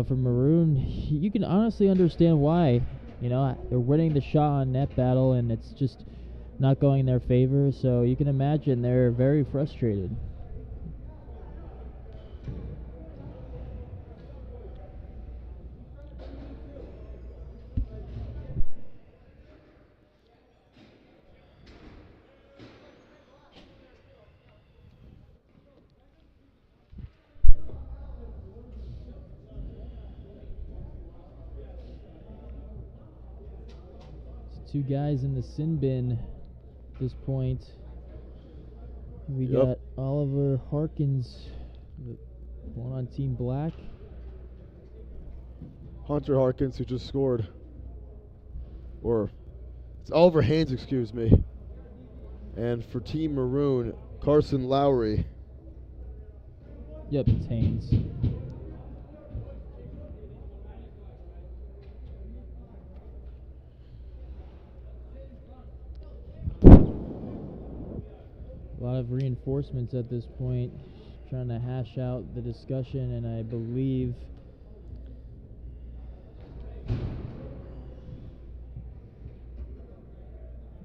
[SPEAKER 2] for Maroon, you can honestly understand why. They're winning the shot on net battle, and it's just not going in their favor. So you can imagine they're very frustrated. Two guys in the sin bin at this point. We got Oliver Harkins, one on Team Black.
[SPEAKER 1] Hunter Harkins, who just scored. Or, it's Oliver Haynes, excuse me. And for Team Maroon, Carson Lowry.
[SPEAKER 2] Yep, it's Haynes. A lot of reinforcements at this point, trying to hash out the discussion, and I believe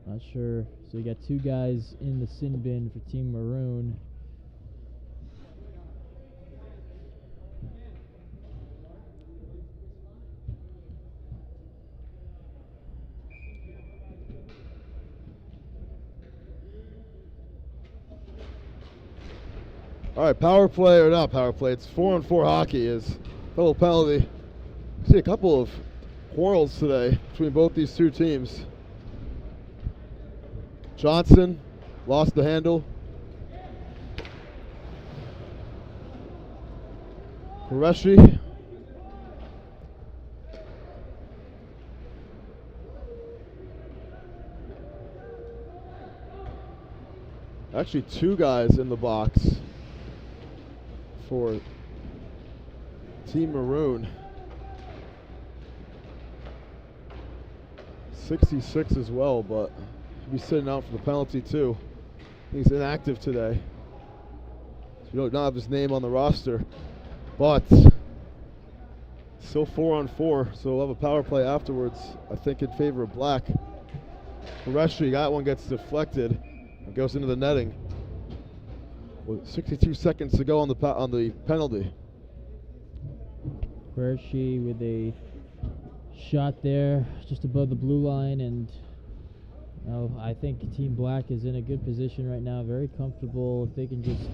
[SPEAKER 2] not sure. So you got 2 guys in the sin bin for Team Maroon.
[SPEAKER 1] All right, power play or not power play, it's 4-on-4 hockey is a little penalty. See a couple of quarrels today between both these two teams. Johnson lost the handle. Qureshi. Actually, two guys in the box for Team Maroon. 66 as well, but he'll be sitting out for the penalty too. He's inactive today. So we don't have his name on the roster, but still 4-on-4, so we'll have a power play afterwards, I think in favor of Black. Qureshi, that one gets deflected and goes into the netting. With 62 seconds to go on the penalty.
[SPEAKER 2] Qureshi with a shot there just above the blue line, and I think Team Black is in a good position right now, very comfortable. If they can just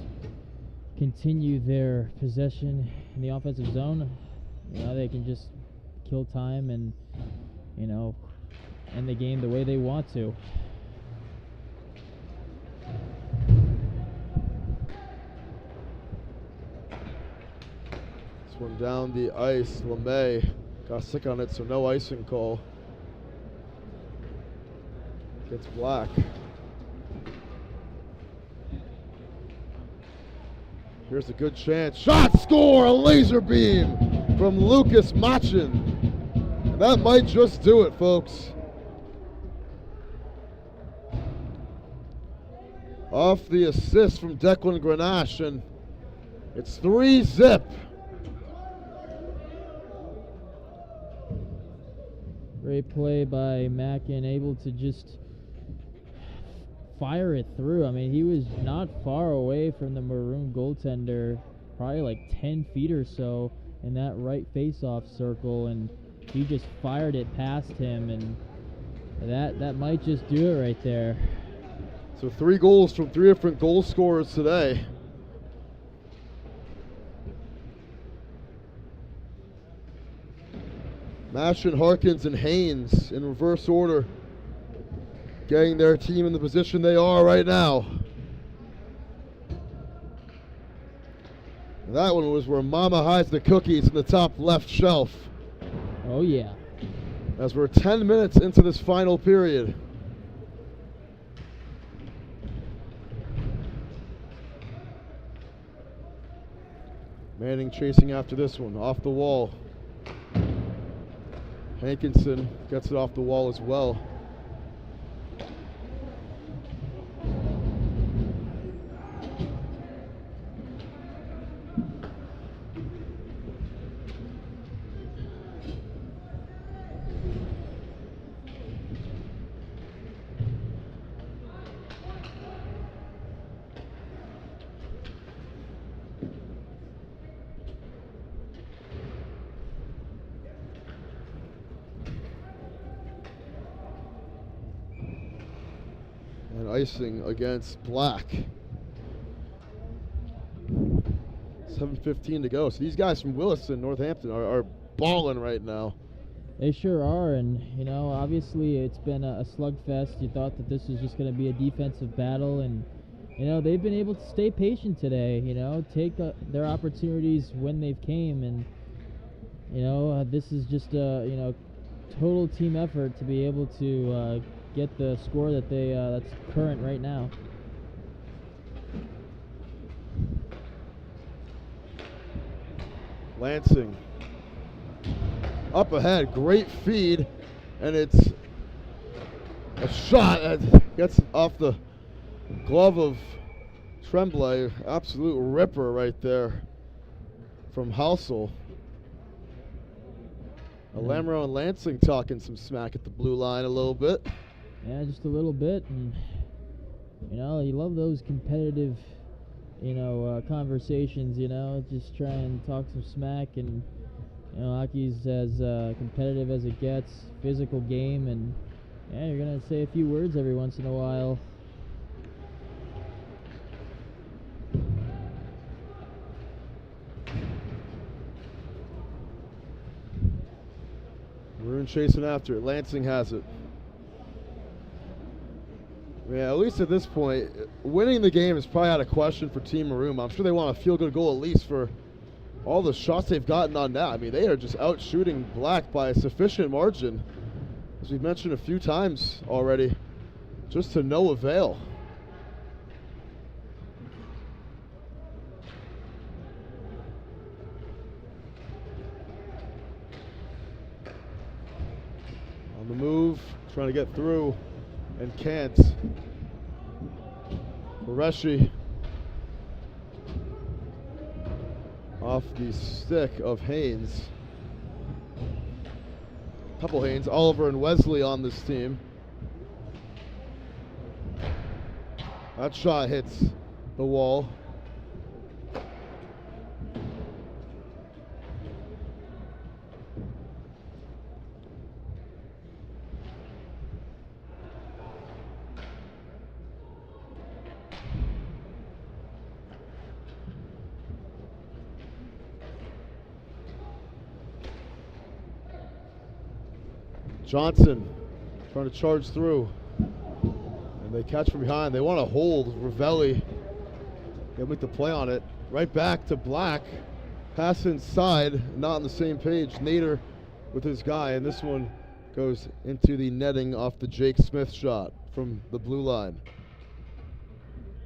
[SPEAKER 2] continue their possession in the offensive zone, they can just kill time and end the game the way they want to.
[SPEAKER 1] This one down the ice. LeMay got sick on it, so no icing call. Gets Black. Here's a good chance. Shot, score, a laser beam from Lucas Machin. And that might just do it, folks. Off the assist from Declan Grenache, and it's 3-0.
[SPEAKER 2] Great play by Mackin, able to just fire it through. I mean, he was not far away from the Maroon goaltender, probably like 10 feet or so in that right face-off circle, and he just fired it past him, and that might just do it right there.
[SPEAKER 1] So 3 goals from 3 different goal scorers today. Machin, Harkins, and Haynes in reverse order, getting their team in the position they are right now. And that one was where Mama hides the cookies in the top left shelf.
[SPEAKER 2] Oh yeah.
[SPEAKER 1] As we're 10 minutes into this final period. Manning chasing after this one, off the wall. Hankinson gets it off the wall as well. And icing against Black. 7:15 to go. So these guys from Williston, Northampton are balling right now.
[SPEAKER 2] They sure are, and obviously it's been a slugfest. You thought that this was just going to be a defensive battle, and they've been able to stay patient today. Take their opportunities when they've came, and this is just a total team effort to be able to get the score that that's current right now.
[SPEAKER 1] Lansing up ahead, great feed, and it's a shot that gets off the glove of Tremblay. Absolute ripper right there from Housel. Lamro and Lansing talking some smack at the blue line a little bit.
[SPEAKER 2] Yeah, just a little bit, and you love those competitive conversations, just try and talk some smack, and hockey's as competitive as it gets, physical game, and you're gonna say a few words every once in a while.
[SPEAKER 1] Maroon chasing after it. Lansing has it. Yeah, at least at this point, winning the game is probably out of question for Team Maroon. I'm sure they want a feel-good goal at least for all the shots they've gotten on now. I mean, they are just out shooting Black by a sufficient margin, as we've mentioned a few times already, just to no avail. On the move, trying to get through, and can't. Qureshi off the stick of Haynes. Couple Haynes, Oliver and Wesley on this team. That shot hits the wall. Johnson trying to charge through, and they catch from behind. They want to hold Ravelli. They'll make the play on it. Right back to Black. Pass inside, not on the same page. Nader with his guy, and this one goes into the netting off the Jake Smith shot from the blue line.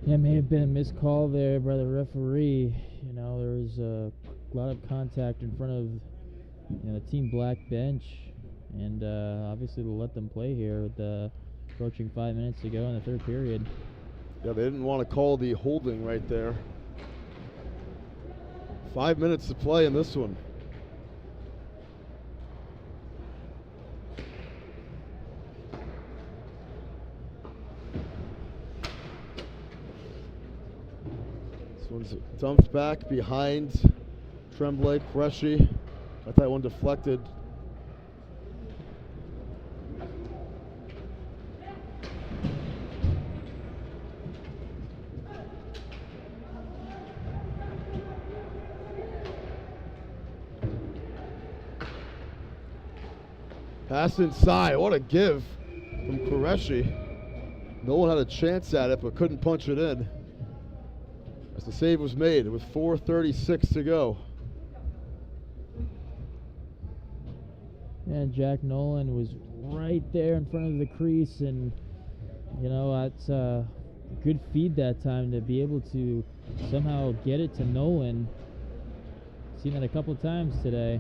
[SPEAKER 2] Yeah, may have been a missed call there by the referee. You know, there was a lot of contact in front of the Team Black bench. And obviously they'll let them play here with approaching 5 minutes to go in the third period.
[SPEAKER 1] Yeah, they didn't want to call the holding right there. 5 minutes to play in this one. This one's dumped back behind Tremblay. Qureshi got that one deflected. Pass inside. What a give from Qureshi. No one had a chance at it, but couldn't punch it in, as the save was made with 4:36 to go.
[SPEAKER 2] And Jack Nolan was right there in front of the crease, and that's a good feed that time to be able to somehow get it to Nolan. Seen that a couple times today.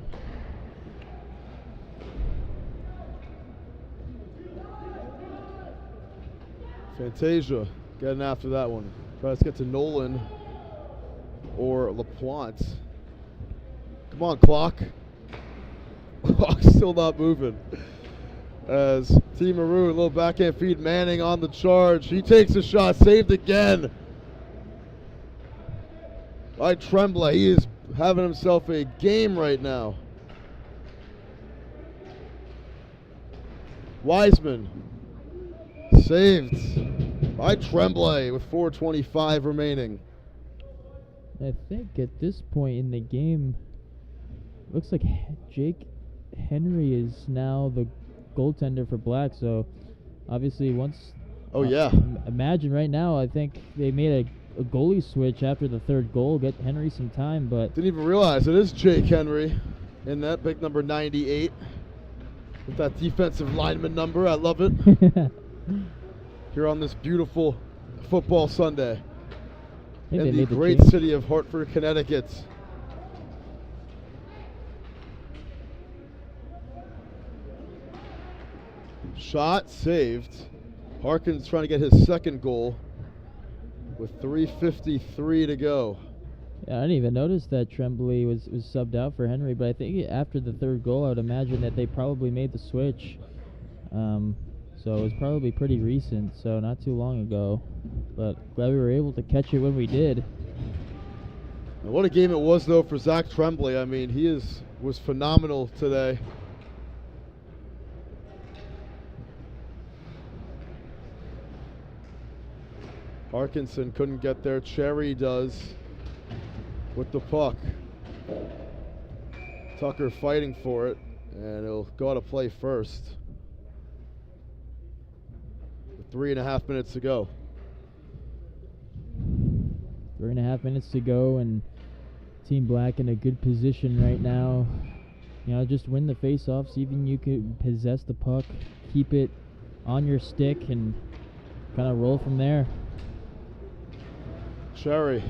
[SPEAKER 1] Fantasia getting after that one. Tries to get to Nolan or LaPlante. Come on, clock. Clock still not moving. As Team Maroon, a little backhand feed. Manning on the charge. He takes a shot, saved again by Tremblay. He is having himself a game right now. Wiseman saved by Tremblay with 4:25 remaining.
[SPEAKER 2] I think at this point in the game, looks like Jake Henry is now the goaltender for Black. So obviously once...
[SPEAKER 1] Oh, yeah.
[SPEAKER 2] Imagine right now, I think they made a goalie switch after the third goal, get Henry some time, but...
[SPEAKER 1] Didn't even realize it is Jake Henry in that big number 98. With that defensive lineman number. I love it. Here on this beautiful football Sunday in the great city of Hartford, Connecticut. Shot saved. Harkins trying to get his second goal with 3:53 to go.
[SPEAKER 2] Yeah, I didn't even notice that Tremblay was subbed out for Henry, but I think after the third goal, I would imagine that they probably made the switch. So it was probably pretty recent, so not too long ago. But glad we were able to catch it when we did.
[SPEAKER 1] And what a game it was, though, for Zach Tremblay. I mean, he was phenomenal today. Parkinson couldn't get there. Cherry does with the puck. Tucker fighting for it, And it'll go out of play first. With 3.5 minutes to go.
[SPEAKER 2] 3.5 minutes to go, and Team Black in a good position right now. You know, just win the face-off, see if you can possess the puck, keep it on your stick, and kind of roll from there.
[SPEAKER 1] Sherry.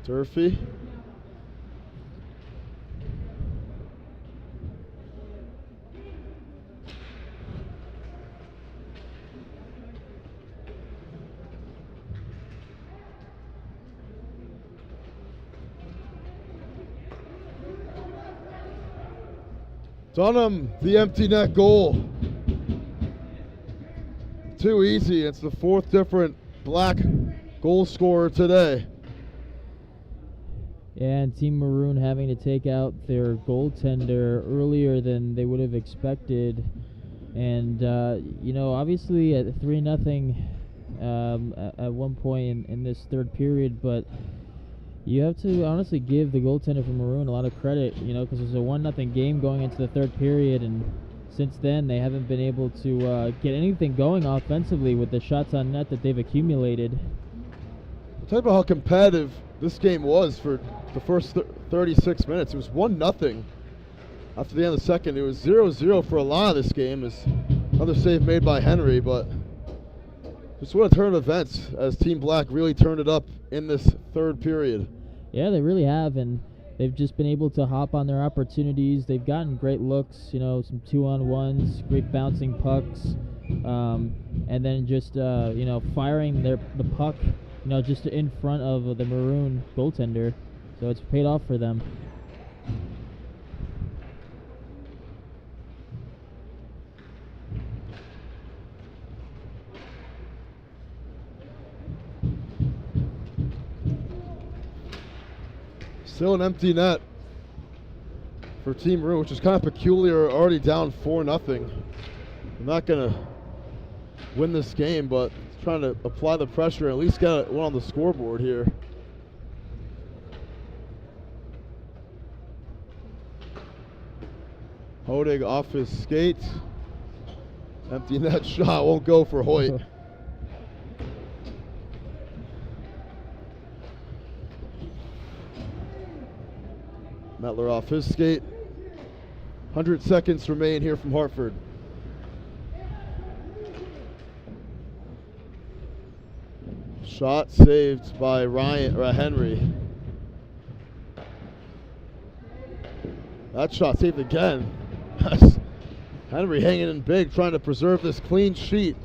[SPEAKER 1] Durfee. Dunham, the empty net goal. Too easy. It's the fourth different Black goal scorer today.
[SPEAKER 2] And Team Maroon having to take out their goaltender earlier than they would have expected. And, you know, obviously at 3-0 at one point in this third period, but you have to honestly give the goaltender for Maroon a lot of credit, you know, because it was a 1-0 game going into the third period, and since then they haven't been able to get anything going offensively with the shots on net that they've accumulated.
[SPEAKER 1] I'll tell you about how competitive this game was for the first 36 minutes. It was 1-0 after the end of the second. It was 0-0 for a lot of this game. There's another save made by Henry, but just what a turn of events as Team Black really turned it up in this third period.
[SPEAKER 2] Yeah, they really have, and they've just been able to hop on their opportunities. They've gotten great looks, you know, some 2-on-1s, great bouncing pucks, and then just, you know, firing the puck, you know, just in front of the Maroon goaltender. So it's paid off for them.
[SPEAKER 1] Still an empty net for Team Maroon, which is kind of peculiar, already down 4-0. They're not going to win this game, but trying to apply the pressure and at least get one on the scoreboard here. Hodig off his skate. Empty net shot won't go for Hoyt. Metler off his skate. 100 seconds remain here from Hartford. Shot saved by Henry. That shot saved again. Henry hanging in big, trying to preserve this clean sheet.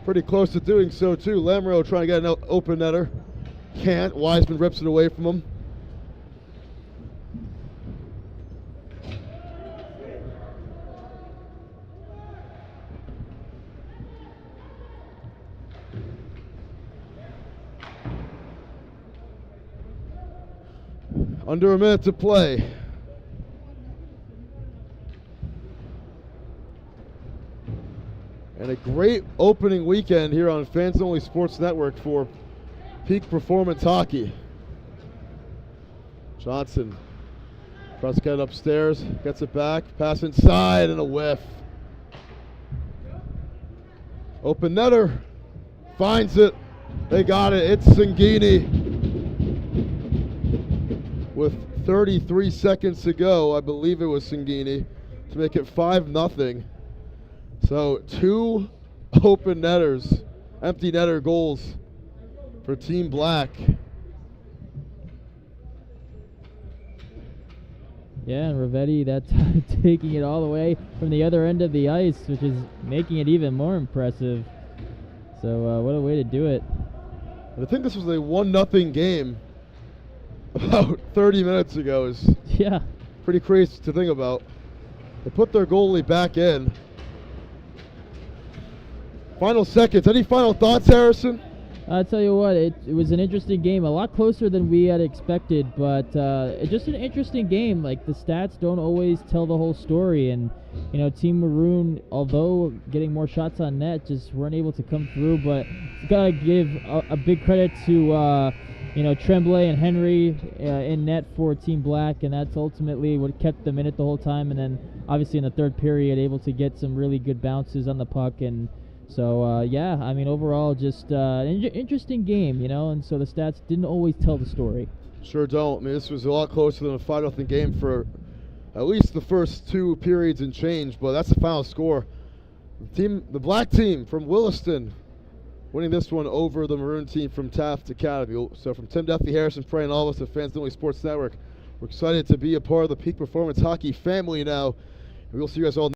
[SPEAKER 1] Pretty close to doing so too. Lamro trying to get an open netter. Can't. Wiseman rips it away from him. Under a minute to play. And a great opening weekend here on Fans Only Sports Network for Peak Performance Hockey. Johnson tries to get it upstairs, gets it back, pass inside and a whiff. Open netter, finds it, they got it, it's Singini. With 33 seconds to go, I believe it was Singini, to make it 5-0. So 2 open netters, empty netter goals for Team Black.
[SPEAKER 2] Yeah, and Ravetti that's taking it all the way from the other end of the ice, which is making it even more impressive. So what a way to do it.
[SPEAKER 1] And I think this was a 1-0 game about 30 minutes ago. Is
[SPEAKER 2] yeah,
[SPEAKER 1] pretty crazy to think about. They put their goalie back in. Final seconds. Any final thoughts, Harrison?
[SPEAKER 2] I'll tell you what, it was an interesting game, a lot closer than we had expected, but just an interesting game. Like, the stats don't always tell the whole story, and Team Maroon, although getting more shots on net, just weren't able to come through. But gotta give a big credit to Tremblay and Henry in net for Team Black, and that's ultimately what kept them in it the whole time. And then obviously in the third period, able to get some really good bounces on the puck. And so overall just an interesting game, and so the stats didn't always tell the story.
[SPEAKER 1] Sure don't. I mean, this was a lot closer than a 5-0 game for at least the first 2 periods and change, but that's the final score. The Black team from Williston winning this one over the Maroon team from Taft Academy. So from Tim Duffy, Harrison Frey, and all of us at Fans Only Sports Network, we're excited to be a part of the Peak Performance Hockey family now. And we'll see you guys all